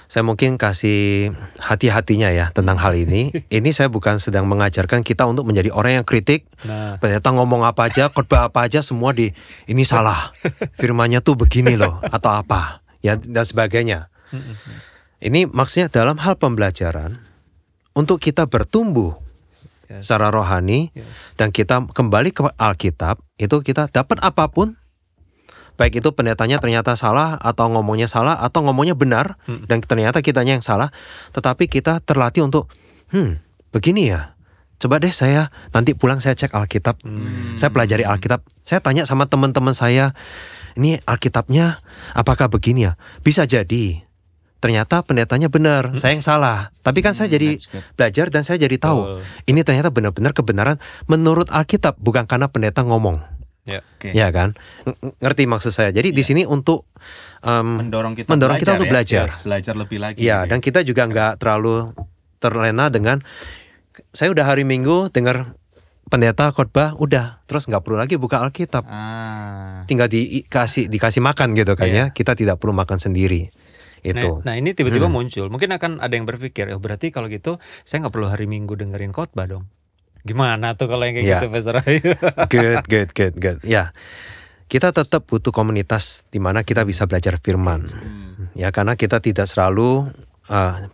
Saya mungkin kasih hati-hatinya ya tentang hal ini. Ini saya bukan sedang mengajarkan kita untuk menjadi orang yang kritik. Ternyata ngomong apa aja, khotbah apa aja semua ini salah. Firmannya tuh begini loh atau apa ya dan sebagainya. Ini maksudnya dalam hal pembelajaran untuk kita bertumbuh secara rohani dan kita kembali ke Alkitab, itu kita dapat apapun, baik itu pendetanya ternyata salah atau ngomongnya salah atau ngomongnya benar dan ternyata kitanya yang salah, tetapi kita terlatih untuk begini ya, coba deh saya nanti pulang saya cek Alkitab, saya pelajari Alkitab, saya tanya sama teman-teman saya, ini Alkitabnya apakah begini ya, bisa jadi ternyata pendetanya benar, saya yang salah. Tapi kan saya jadi belajar dan saya jadi tahu ini ternyata benar-benar kebenaran menurut Alkitab, bukan karena pendeta ngomong. Ya kan? Ngerti maksud saya. Jadi di sini untuk mendorong kita untuk belajar. Belajar lebih lagi. Ya, dan kita juga nggak terlalu terlena dengan saya udah hari Minggu dengar pendeta khotbah, udah terus nggak perlu lagi buka Alkitab. Tinggal dikasih makan gitu kan ya. Kita tidak perlu makan sendiri. Itu. Nah ini tiba-tiba muncul, mungkin akan ada yang berpikir, berarti kalau gitu saya nggak perlu hari Minggu dengerin khotbah dong. Gimana tuh kalau yang kayak gitu, Pastor? Good. Ya, kita tetap butuh komunitas di mana kita bisa belajar firman. Ya, karena kita tidak selalu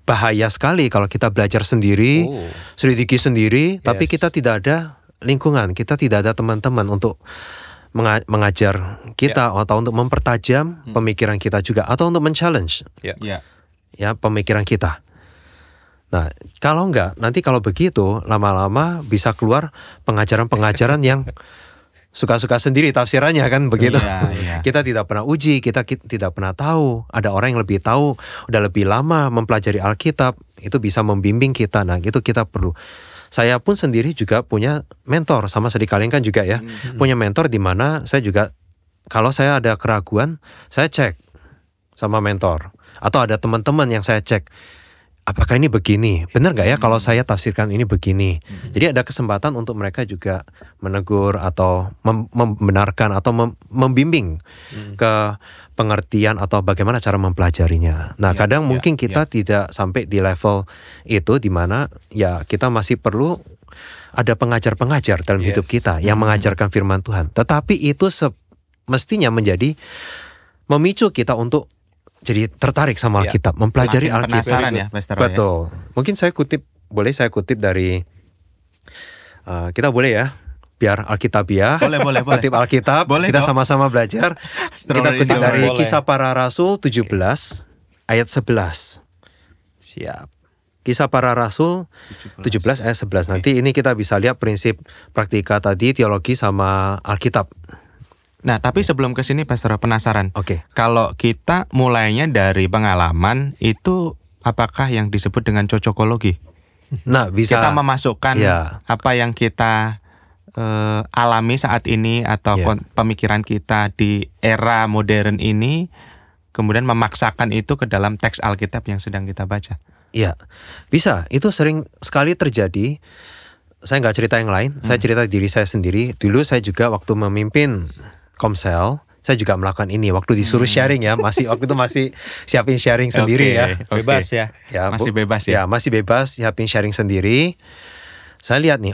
bahaya sekali kalau kita belajar sendiri, selidiki sendiri, tapi kita tidak ada lingkungan, kita tidak ada teman-teman untuk mengajar kita atau untuk mempertajam pemikiran kita juga atau untuk men-challenge ya pemikiran kita. Nah, kalau enggak, nanti kalau begitu lama-lama bisa keluar pengajaran-pengajaran yang suka-suka sendiri tafsirannya kan begitu. Kita tidak pernah uji, kita tidak pernah tahu. Ada orang yang lebih tahu, udah lebih lama mempelajari Alkitab, itu bisa membimbing kita. Nah, itu kita perlu. Saya pun sendiri juga punya mentor, sama seperti kalian kan juga ya, punya mentor di mana saya juga kalau saya ada keraguan, saya cek sama mentor atau ada teman-teman yang saya cek, apakah ini begini, benar nggak ya kalau saya tafsirkan ini begini. Jadi ada kesempatan untuk mereka juga menegur atau membenarkan atau membimbing ke pengertian atau bagaimana cara mempelajarinya. Nah, kadang mungkin kita tidak sampai di level itu di mana ya kita masih perlu ada pengajar-pengajar dalam hidup kita yang mengajarkan firman Tuhan. Tetapi itu mestinya menjadi memicu kita untuk jadi tertarik sama Alkitab, mempelajari Alkitab. Penasaran ya, Pastor. Betul. Mungkin saya kutip dari kita boleh ya, biar Alkitabiah. Boleh. Kutip Alkitab, kita sama-sama belajar. Kita kutip dari Kisah Para Rasul 17 ayat 11. Siap. Kisah Para Rasul 17 ayat 11. Nanti ini kita bisa lihat prinsip praktika tadi, teologi sama Alkitab. Nah, tapi sebelum ke sini Pastor penasaran. Kalau kita mulainya dari pengalaman, itu apakah yang disebut dengan cocokologi? Nah, bisa kita memasukkan apa yang kita alami saat ini atau pemikiran kita di era modern ini, kemudian memaksakan itu ke dalam teks Alkitab yang sedang kita baca. Iya, bisa. Itu sering sekali terjadi. Saya nggak cerita yang lain, saya cerita diri saya sendiri. Dulu saya juga waktu memimpin Komsel, saya juga melakukan ini waktu disuruh sharing ya, waktu itu masih siapin sharing sendiri ya. Bebas ya. Masih bebas ya. Ya, masih bebas siapin sharing sendiri. Saya lihat nih,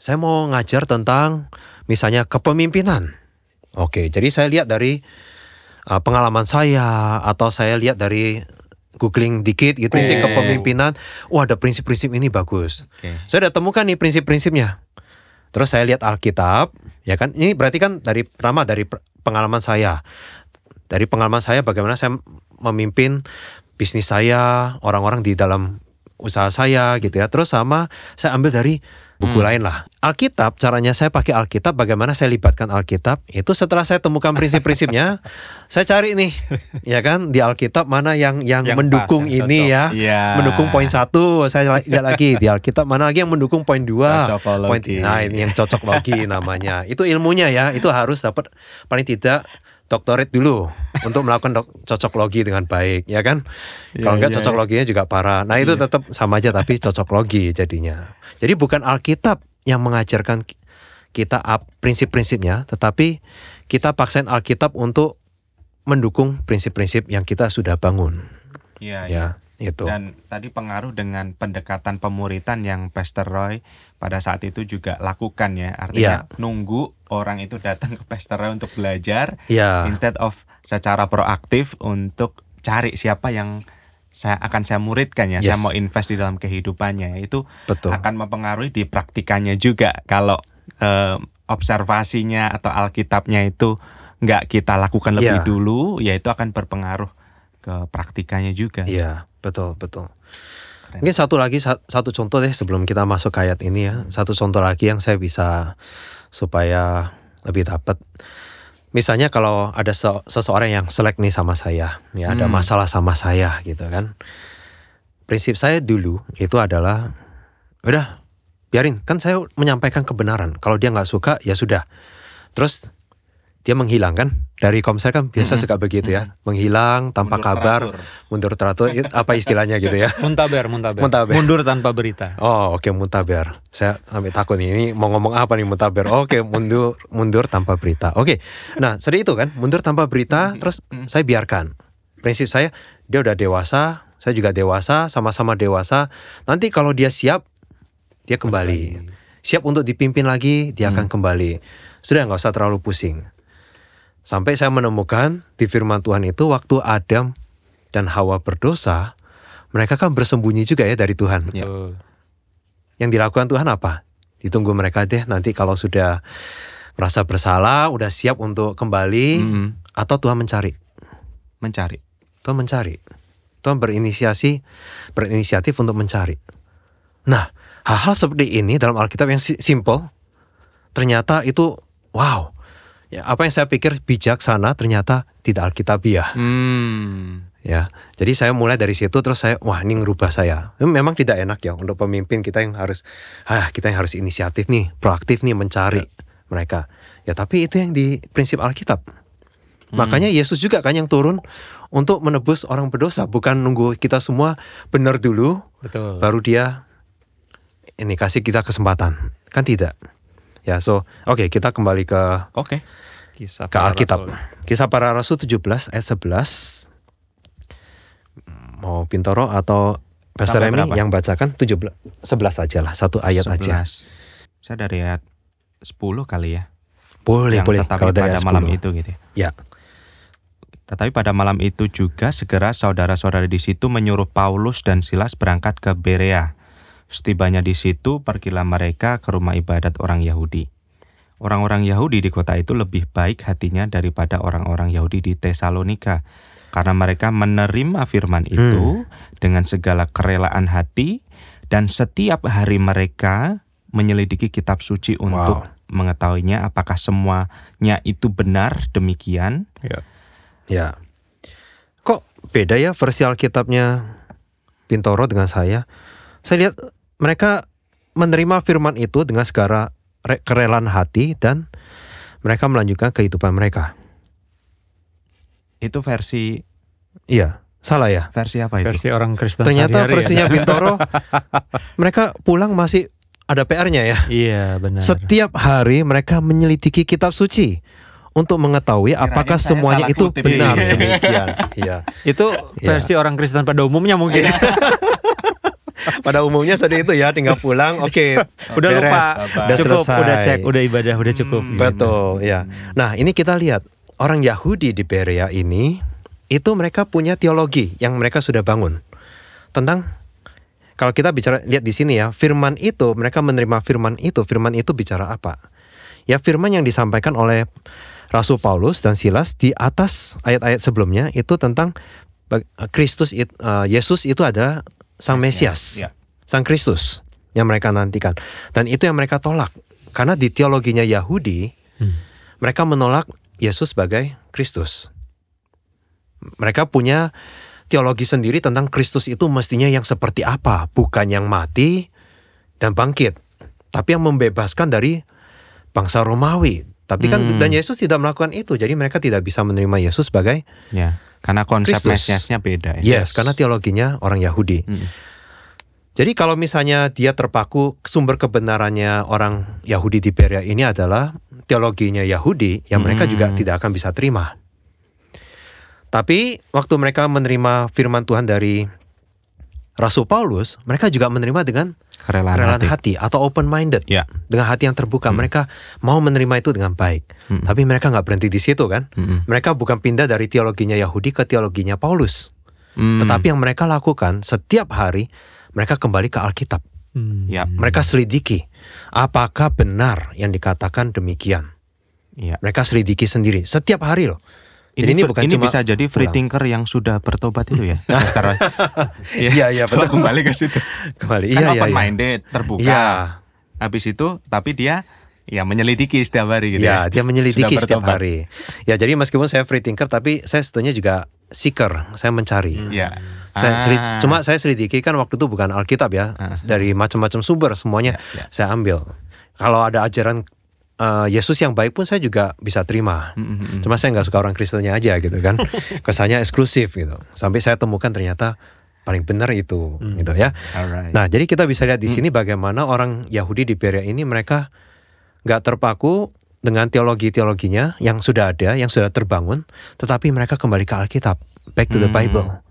saya mau ngajar tentang misalnya kepemimpinan. Jadi saya lihat dari pengalaman saya atau saya lihat dari googling dikit gitu prinsip kepemimpinan. Ada prinsip-prinsip ini bagus. Saya udah temukan nih prinsip-prinsipnya. Terus saya lihat Alkitab, ya kan? Ini berarti kan dari pengalaman saya. Dari pengalaman saya bagaimana saya memimpin bisnis saya, orang-orang di dalam usaha saya gitu ya. Terus sama saya ambil dari buku lain lah. Alkitab, caranya saya pakai Alkitab, bagaimana saya libatkan Alkitab, itu setelah saya temukan prinsip-prinsipnya, saya cari nih, ya kan, di Alkitab mana yang mendukung pas, yang ini cocok. mendukung poin 1, saya lihat lagi di Alkitab mana lagi yang mendukung poin 2, poin, nah ini yang cocok logi namanya. Itu ilmunya ya, itu harus dapat paling tidak doktorat dulu untuk melakukan cocok logi dengan baik, ya kan? Kalau enggak cocok loginya juga parah. Nah itu tetap sama aja tapi cocok logi jadinya. Jadi bukan Alkitab yang mengajarkan kita prinsip-prinsipnya, tetapi kita paksain Alkitab untuk mendukung prinsip-prinsip yang kita sudah bangun. Iya. Itu. Dan tadi pengaruh dengan pendekatan pemuritan yang Pastor Roy pada saat itu juga lakukan ya. Artinya nunggu orang itu datang ke Pastor Roy untuk belajar, instead of secara proaktif untuk cari siapa yang saya muridkan ya. Saya mau invest di dalam kehidupannya. Itu akan mempengaruhi di praktikannya juga. Kalau observasinya atau Alkitabnya itu nggak kita lakukan lebih dulu, ya itu akan berpengaruh ke praktikannya juga. Iya, betul. Mungkin satu contoh deh sebelum kita masuk ke ayat ini ya. Satu contoh lagi yang saya bisa supaya lebih dapat. Misalnya kalau ada seseorang yang selek nih sama saya, ya ada masalah sama saya gitu kan. Prinsip saya dulu itu adalah, udah biarin, kan saya menyampaikan kebenaran. Kalau dia nggak suka ya sudah. Terus dia menghilang kan. Dari Komsel kan biasa suka begitu ya, menghilang tanpa kabar, mundur teratur, apa istilahnya gitu ya? Muntaber. Mundur tanpa berita. Oh oke, muntaber. Saya sampai takut nih, ini mau ngomong apa nih muntaber? Oke, mundur tanpa berita. Oke, nah seperti itu kan, mundur tanpa berita, terus saya biarkan. Prinsip saya, dia udah dewasa, saya juga dewasa, sama-sama dewasa. Nanti kalau dia siap, dia kembali. Siap untuk dipimpin lagi, dia akan kembali. Sudah nggak usah terlalu pusing. Sampai saya menemukan di firman Tuhan itu waktu Adam dan Hawa berdosa, mereka kan bersembunyi juga ya dari Tuhan. Yang dilakukan Tuhan apa? Ditunggu mereka deh nanti kalau sudah merasa bersalah, udah siap untuk kembali, atau Tuhan mencari. Tuhan mencari. Tuhan berinisiatif untuk mencari. Nah, hal-hal seperti ini dalam Alkitab yang simple, ternyata itu wow. Ya, apa yang saya pikir bijaksana ternyata tidak alkitabiah. Ya, jadi saya mulai dari situ terus saya ini ngerubah saya. Memang tidak enak ya untuk pemimpin kita yang harus inisiatif nih, proaktif nih mencari mereka. Ya, tapi itu yang di prinsip Alkitab. Makanya Yesus juga kan yang turun untuk menebus orang berdosa, bukan nunggu kita semua benar dulu, baru dia ini kasih kita kesempatan. Kan tidak. Ya, oke, kita kembali ke Alkitab. Kisah Para Rasul 17 ayat 11. Mau Pintoro atau Pastor Remy yang bacakan 11 aja lah, satu ayat 11 aja. Saya dari ayat 10 kali ya. Boleh. Kalau dari pada malam itu gitu. Ya. Tetapi pada malam itu juga segera saudara-saudara di situ menyuruh Paulus dan Silas berangkat ke Berea. Setibanya di situ, pergilah mereka ke rumah ibadat orang Yahudi. Orang-orang Yahudi di kota itu lebih baik hatinya daripada orang-orang Yahudi di Tesalonika, karena mereka menerima firman itu dengan segala kerelaan hati, dan setiap hari mereka menyelidiki kitab suci untuk mengetahuinya apakah semuanya itu benar demikian. Ya. Kok beda ya versi Alkitabnya Pintoro dengan saya? Saya lihat mereka menerima firman itu dengan segala kerelaan hati dan mereka melanjutkan kehidupan mereka. Itu versi... Iya, salah ya? Versi apa itu? Versi orang Kristen ternyata versinya Pintoro, mereka pulang masih ada PR-nya ya? Iya, benar. Setiap hari mereka menyelidiki kitab suci untuk mengetahui apakah semuanya itu benar demikian. Iya. Itu versi orang Kristen pada umumnya mungkin. Pada umumnya seperti itu ya, tinggal pulang, udah beres, lupa, udah cukup, selesai, udah cek, udah ibadah, udah cukup. Betul, ya. Nah, ini kita lihat orang Yahudi di Berea ini, itu mereka punya teologi yang mereka sudah bangun tentang, kalau kita bicara lihat di sini ya, firman itu mereka menerima firman itu bicara apa? Ya, firman yang disampaikan oleh Rasul Paulus dan Silas di atas ayat-ayat sebelumnya itu tentang Yesus itu ada Sang Mesias, Sang Kristus. yang mereka nantikan. Dan itu yang mereka tolak. Karena di teologinya Yahudi, mereka menolak Yesus sebagai Kristus. Mereka punya teologi sendiri tentang Kristus itu mestinya yang seperti apa. Bukan yang mati dan bangkit, tapi yang membebaskan dari bangsa Romawi. Tapi kan dan Yesus tidak melakukan itu. Jadi mereka tidak bisa menerima Yesus sebagai karena konsep Kristus. Mesiasnya beda ya. Yes, karena teologinya orang Yahudi. Jadi kalau misalnya dia terpaku sumber kebenarannya orang Yahudi di Berea ini adalah teologinya Yahudi, yang mereka juga tidak akan bisa terima. Tapi waktu mereka menerima firman Tuhan dari Rasul Paulus, mereka juga menerima dengan kerelaan hati atau open-minded, dengan hati yang terbuka. Mereka mau menerima itu dengan baik. Tapi mereka nggak berhenti di situ kan. Mereka bukan pindah dari teologinya Yahudi ke teologinya Paulus. Tetapi yang mereka lakukan setiap hari, mereka kembali ke Alkitab. Mereka selidiki apakah benar yang dikatakan demikian. Mereka selidiki sendiri setiap hari loh. Ini bukan ini cuma bisa jadi free thinker yang sudah bertobat itu ya. Iya betul. Kembali ke situ. Kembali. Kan open minded, terbuka. Iya. Habis itu tapi dia menyelidiki setiap hari gitu ya. Dia menyelidiki setiap hari. Ya, jadi meskipun saya free thinker tapi saya sebetulnya juga seeker, saya mencari. Cuma saya selidiki kan waktu itu bukan Alkitab ya, dari macam-macam sumber semuanya saya ambil. Kalau ada ajaran Yesus yang baik pun saya juga bisa terima. Cuma saya nggak suka orang Kristennya aja gitu kan. Kesannya eksklusif gitu. Sampai saya temukan ternyata paling benar itu gitu ya. Nah, jadi kita bisa lihat di sini bagaimana orang Yahudi di Berea ini mereka nggak terpaku dengan teologinya yang sudah ada, yang sudah terbangun, tetapi mereka kembali ke Alkitab, back to the Bible.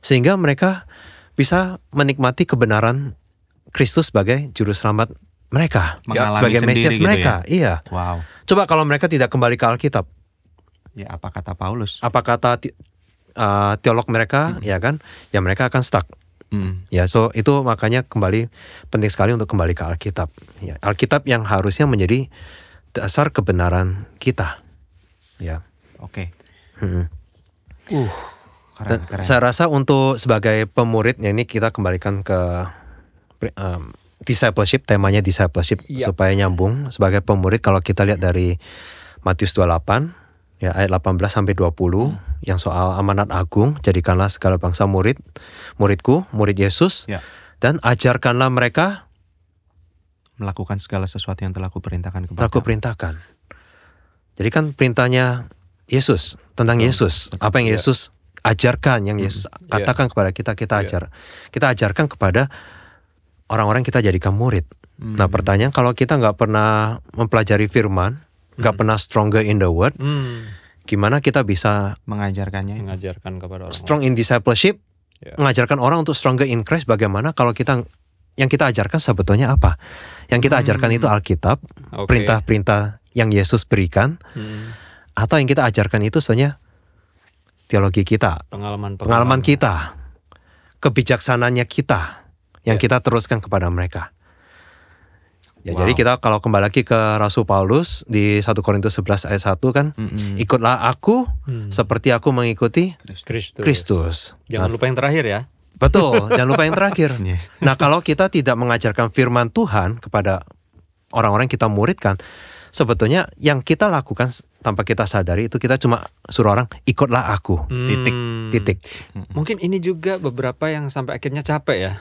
Sehingga mereka bisa menikmati kebenaran Kristus sebagai juru selamat mereka, sebagai Mesias mereka. Gitu ya? Iya. Wow. Coba kalau mereka tidak kembali ke Alkitab. Ya, apa kata Paulus? Apa kata teolog mereka, ya kan? Ya mereka akan stuck. Ya, so itu makanya kembali penting sekali untuk kembali ke Alkitab. Ya, Alkitab yang harusnya menjadi dasar kebenaran kita. Ya. Oke. Keren. Saya rasa untuk sebagai pemuridnya ini kita kembalikan ke discipleship, temanya discipleship supaya nyambung. Sebagai pemurid kalau kita lihat dari Matius 28 ya ayat 18 sampai 20 yang soal amanat agung, jadikanlah segala bangsa muridku, murid Yesus, dan ajarkanlah mereka melakukan segala sesuatu yang telah kuperintahkan kepada perintahkan. Jadi kan perintahnya Yesus tentang Yesus, apa yang Yesus ajarkan, yang Yesus katakan kepada kita ajarkan kepada orang-orang kita jadikan murid. Nah, pertanyaan kalau kita nggak pernah mempelajari firman, nggak pernah stronger in the word, gimana kita bisa mengajarkan kepada orang strong in discipleship, mengajarkan orang untuk stronger in Christ? Bagaimana kalau yang kita ajarkan sebetulnya apa? Yang kita ajarkan itu Alkitab, perintah-perintah yang Yesus berikan, atau yang kita ajarkan itu sebenarnya teologi kita, pengalaman kita, kebijaksanaannya kita, yang kita teruskan kepada mereka. Ya, jadi kita kalau kembali lagi ke Rasul Paulus di 1 Korintus 11 ayat 1 kan, ikutlah aku seperti aku mengikuti Kristus. Jangan lupa yang terakhir ya. Betul, jangan lupa yang terakhir. Nah, kalau kita tidak mengajarkan firman Tuhan kepada orang-orang yang kita muridkan, sebetulnya yang kita lakukan tanpa kita sadari itu kita cuma suruh orang ikutlah aku. Titik. Mungkin ini juga beberapa yang sampai akhirnya capek ya.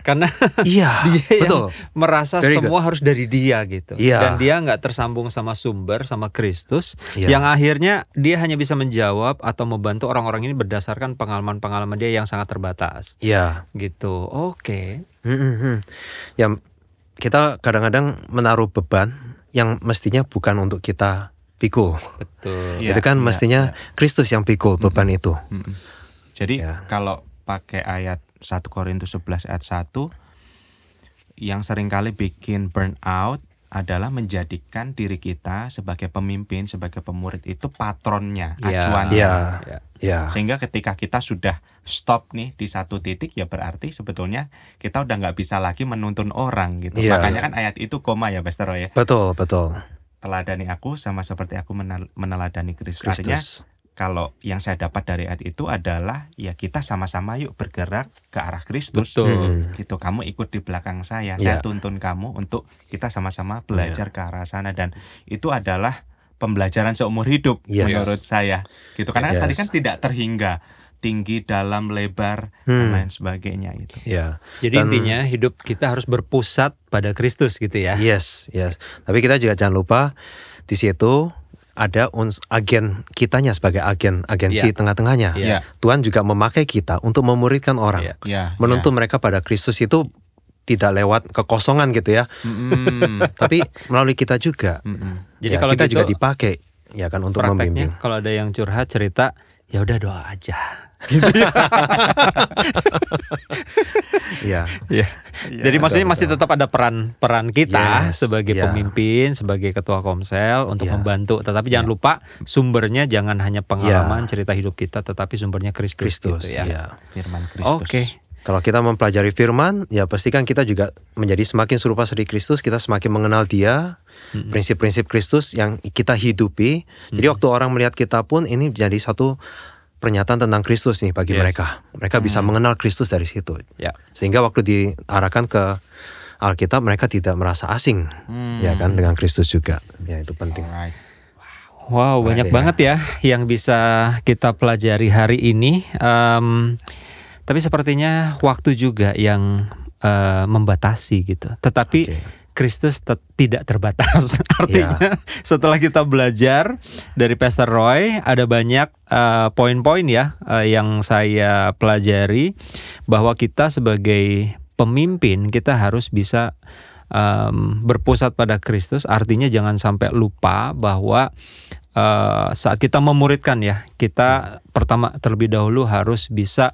Karena dia yang merasa semua harus dari dia gitu. Dan dia nggak tersambung sama sumber, sama Kristus. Yang akhirnya dia hanya bisa menjawab atau membantu orang-orang ini berdasarkan pengalaman-pengalaman dia yang sangat terbatas. Gitu. Oke. Ya, kita kadang-kadang menaruh beban yang mestinya bukan untuk kita pikul. Betul. Itu kan mestinya Kristus yang pikul beban itu. Jadi kalau pakai ayat 1 Korintus 11 ayat 1, yang seringkali bikin burnout adalah menjadikan diri kita sebagai pemimpin, sebagai pemurid itu patronnya, acuannya. Sehingga ketika kita sudah stop nih di satu titik, ya berarti sebetulnya kita udah nggak bisa lagi menuntun orang gitu. Makanya kan ayat itu koma ya, Pastor Roy ya. Betul. Teladani aku sama seperti aku meneladani Kristus. Artinya kalau yang saya dapat dari ayat itu adalah ya kita sama-sama yuk bergerak ke arah Kristus. Betul. Gitu, kamu ikut di belakang saya Ya. tuntun kamu untuk kita sama-sama belajar ke arah sana, dan itu adalah pembelajaran seumur hidup Yes. menurut saya. Gitu, karena Yes. tadi kan tidak terhingga, tinggi, dalam, lebar dan lain sebagainya itu. Ya. Jadi Dan- intinya hidup kita harus berpusat pada Kristus gitu ya. Yes. Tapi kita juga jangan lupa di situ ada agen kitanya sebagai agensi Iya. tengah-tengahnya. Iya. Tuhan juga memakai kita untuk memuridkan orang, Iya. Ya, menuntun mereka pada Kristus itu tidak lewat kekosongan gitu ya, tapi melalui kita juga. Jadi Ya, kalau kita gitu, juga dipakai ya kan untuk membimbing. prakteknya kalau ada yang curhat cerita, ya udah doa aja. Ya. Ya. Jadi maksudnya masih tetap ada peran kita Yes, sebagai ya. pemimpin, sebagai ketua komsel untuk Ya. membantu. Tetapi jangan lupa sumbernya jangan hanya pengalaman cerita hidup kita, tetapi sumbernya Kristus gitu ya. ya. firman Kristus. Oke. Kalau kita mempelajari firman, ya pastikan kita juga menjadi semakin serupa seperti Kristus, kita semakin mengenal Dia, prinsip-prinsip Kristus yang kita hidupi. Jadi waktu orang melihat kita pun ini jadi satu pernyataan tentang Kristus nih bagi Yes. mereka. Mereka bisa mengenal Kristus dari situ. Ya. Sehingga waktu diarahkan ke Alkitab mereka tidak merasa asing, ya kan, dengan Kristus juga. Ya itu penting. Alright. Wow, banyak ya. banget ya yang bisa kita pelajari hari ini. Tapi sepertinya waktu juga yang membatasi gitu. Tetapi Oke. Kristus tidak terbatas. Artinya setelah kita belajar dari Pastor Roy, ada banyak poin-poin ya yang saya pelajari, bahwa kita sebagai pemimpin kita harus bisa berpusat pada Kristus. Artinya jangan sampai lupa bahwa saat kita memuridkan ya, kita pertama terlebih dahulu harus bisa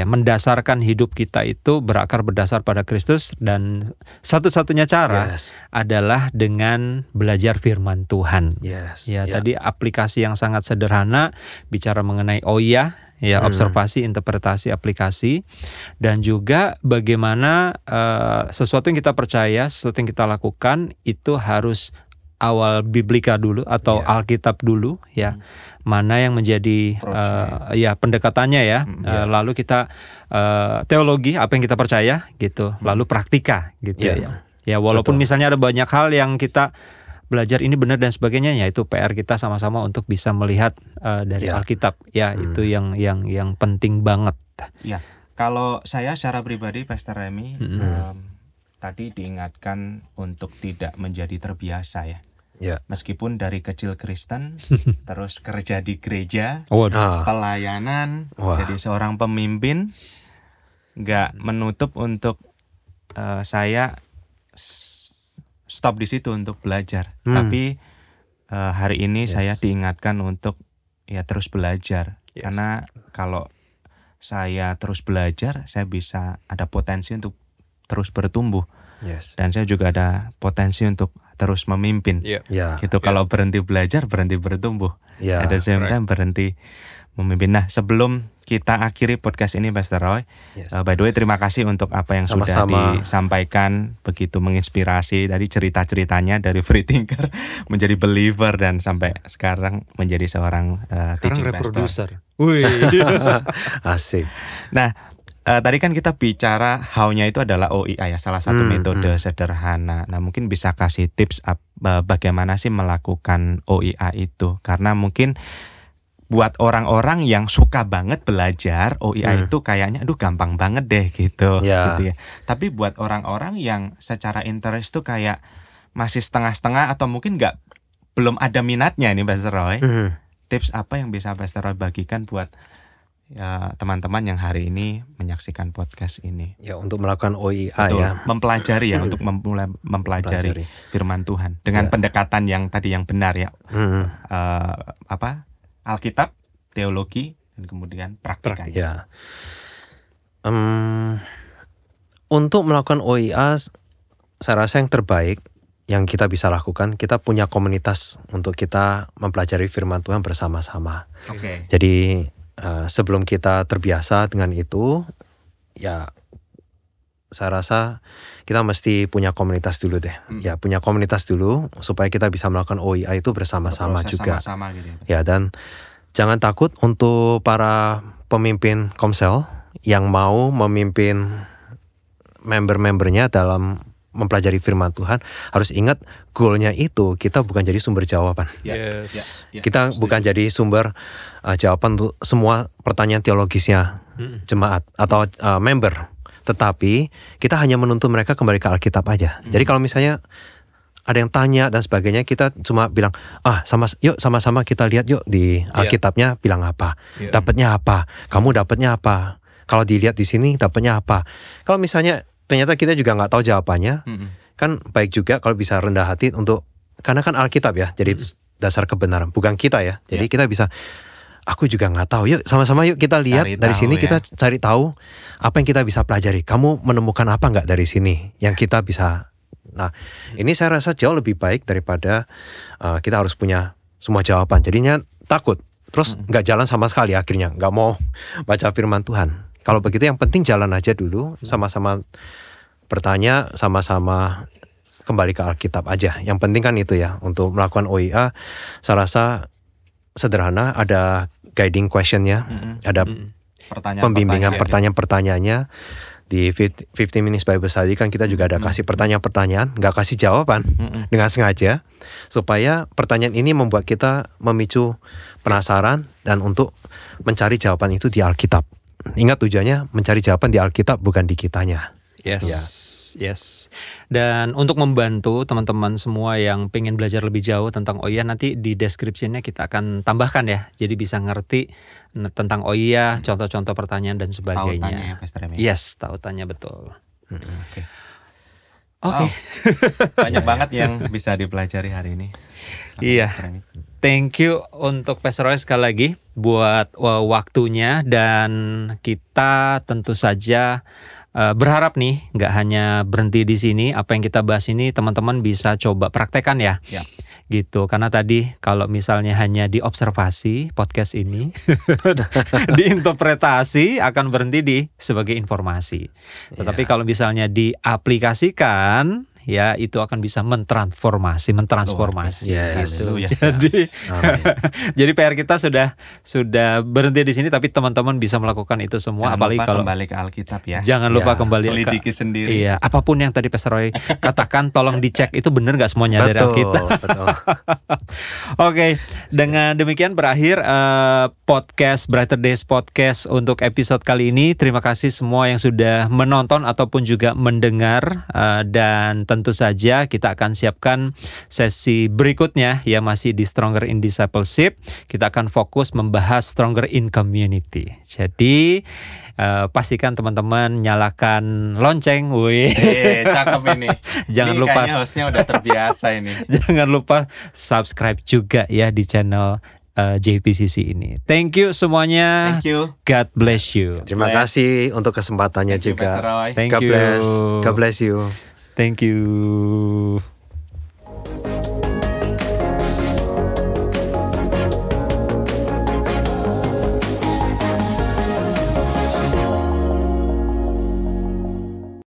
mendasarkan hidup kita itu berakar berdasar pada Kristus, dan satu-satunya cara Yes. adalah dengan belajar firman Tuhan. Yes. Ya, tadi aplikasi yang sangat sederhana bicara mengenai observasi, interpretasi, aplikasi, dan juga bagaimana sesuatu yang kita percaya, sesuatu yang kita lakukan itu harus awal biblika dulu atau Alkitab dulu ya. Mana yang menjadi pendekatannya ya. Lalu kita teologi apa yang kita percaya gitu, lalu praktika gitu ya. Ya walaupun misalnya ada banyak hal yang kita belajar ini benar dan sebagainya, ya itu PR kita sama-sama untuk bisa melihat dari Alkitab ya. Itu yang penting banget. Ya, kalau saya secara pribadi, Pastor Remy, tadi diingatkan untuk tidak menjadi terbiasa ya. Meskipun dari kecil Kristen, terus kerja di gereja, pelayanan, jadi seorang pemimpin, nggak menutup untuk saya stop di situ untuk belajar. Tapi hari ini saya diingatkan untuk ya terus belajar. Karena kalau saya terus belajar, saya bisa ada potensi untuk terus bertumbuh. Dan saya juga ada potensi untuk terus memimpin. Gitu. Kalau berhenti belajar, berhenti bertumbuh. At the same time berhenti memimpin. Nah, sebelum kita akhiri podcast ini, Pastor Roy, by the way terima kasih untuk apa yang sudah disampaikan, begitu menginspirasi. Tadi cerita-ceritanya dari free thinker menjadi believer dan sampai sekarang menjadi seorang teaching pastor. Wih. Asik. Nah, tadi kan kita bicara how-nya itu adalah OIA ya, salah satu metode sederhana. Nah, mungkin bisa kasih tips bagaimana sih melakukan OIA itu. Karena mungkin buat orang-orang yang suka banget belajar, OIA itu kayaknya aduh gampang banget deh gitu, gitu ya. Tapi buat orang-orang yang secara interest tuh kayak masih setengah-setengah atau mungkin belum ada minatnya nih Pastor Roy. Tips apa yang bisa Pastor Roy bagikan buat ya teman-teman yang hari ini menyaksikan podcast ini? Ya, untuk melakukan OIA ya. Mempelajari ya, untuk mempelajari firman Tuhan dengan pendekatan yang tadi yang benar ya. Alkitab, teologi, dan kemudian praktika. Ya. Untuk melakukan OIA, saya rasa yang terbaik yang kita bisa lakukan, kita punya komunitas untuk kita mempelajari firman Tuhan bersama-sama. Jadi sebelum kita terbiasa dengan itu, ya saya rasa kita mesti punya komunitas dulu deh. Ya, punya komunitas dulu supaya kita bisa melakukan OIA itu bersama-sama juga. Sama-sama gitu Ya, dan jangan takut untuk para pemimpin Komsel yang mau memimpin member-membernya dalam mempelajari firman Tuhan, harus ingat goalnya itu kita bukan jadi sumber jawaban. Yes. Kita bukan jadi sumber jawaban untuk semua pertanyaan teologisnya jemaat atau member. Tetapi kita hanya menuntun mereka kembali ke Alkitab aja. Jadi kalau misalnya ada yang tanya dan sebagainya, kita cuma bilang, yuk sama-sama kita lihat yuk di Alkitabnya bilang apa, dapatnya apa, kamu dapatnya apa, kalau dilihat di sini dapatnya apa. Kalau misalnya ternyata kita juga nggak tahu jawabannya, kan baik juga kalau bisa rendah hati karena kan Alkitab ya, jadi dasar kebenaran, bukan kita ya. Jadi kita bisa, aku juga nggak tahu, yuk sama-sama yuk kita lihat dari sini, kita cari tahu apa yang kita bisa pelajari. Kamu menemukan apa nggak dari sini yang kita bisa. Nah, ini saya rasa jauh lebih baik daripada kita harus punya semua jawaban. Jadinya takut, terus nggak jalan sama sekali, akhirnya nggak mau baca firman Tuhan. Kalau begitu yang penting jalan aja dulu, sama-sama bertanya, sama-sama kembali ke Alkitab aja. Yang penting kan itu ya, untuk melakukan OIA saya rasa sederhana, ada guiding questionnya, ada pembimbingan pertanyaan-pertanyaannya. Di 50 Minutes Bible Study kan kita juga ada kasih pertanyaan-pertanyaan, nggak kasih jawaban dengan sengaja, supaya pertanyaan ini membuat kita memicu penasaran dan untuk mencari jawaban itu di Alkitab. Ingat tujuannya mencari jawaban di Alkitab, bukan di kitanya. Yes. Dan untuk membantu teman-teman semua yang pengen belajar lebih jauh tentang OIA, nanti di description-nya kita akan tambahkan ya. Jadi bisa ngerti tentang OIA, contoh-contoh pertanyaan dan sebagainya. Tautannya ya, Pastor Remy. Yes, tautannya betul. Oke. Wow. Banyak banget yang bisa dipelajari hari ini. Iya. Thank you untuk Pastor Roy sekali lagi buat waktunya, dan kita tentu saja berharap nih nggak hanya berhenti di sini. Apa yang kita bahas ini teman-teman bisa coba praktekkan ya. Gitu, karena tadi kalau misalnya hanya diobservasi podcast ini diinterpretasi akan berhenti sebagai informasi. Tetapi kalau misalnya diaplikasikan, ya itu akan bisa mentransformasi gitu. Jadi PR kita sudah berhenti di sini, tapi teman-teman bisa melakukan itu semua. Jangan apalagi lupa kalau kembali ke Alkitab ya. Jangan lupa kembali selidiki sendiri. Iya, apapun yang tadi Pastor Roy katakan, tolong dicek itu benar nggak semuanya dari Alkitab. Oke, dengan demikian berakhir podcast Brighter Days Podcast untuk episode kali ini. Terima kasih semua yang sudah menonton ataupun juga mendengar, dan tentu saja kita akan siapkan sesi berikutnya ya, masih di Stronger in Discipleship. Kita akan fokus membahas Stronger in Community. Jadi pastikan teman-teman nyalakan lonceng. Wih, cakep ini. Jangan ini lupa, hostnya udah terbiasa ini. Jangan lupa subscribe juga ya di channel JPCC ini. Thank you semuanya. Thank you. God bless you. Terima kasih untuk kesempatannya juga. Pastor Roy. Thank you. God bless you. Thank you.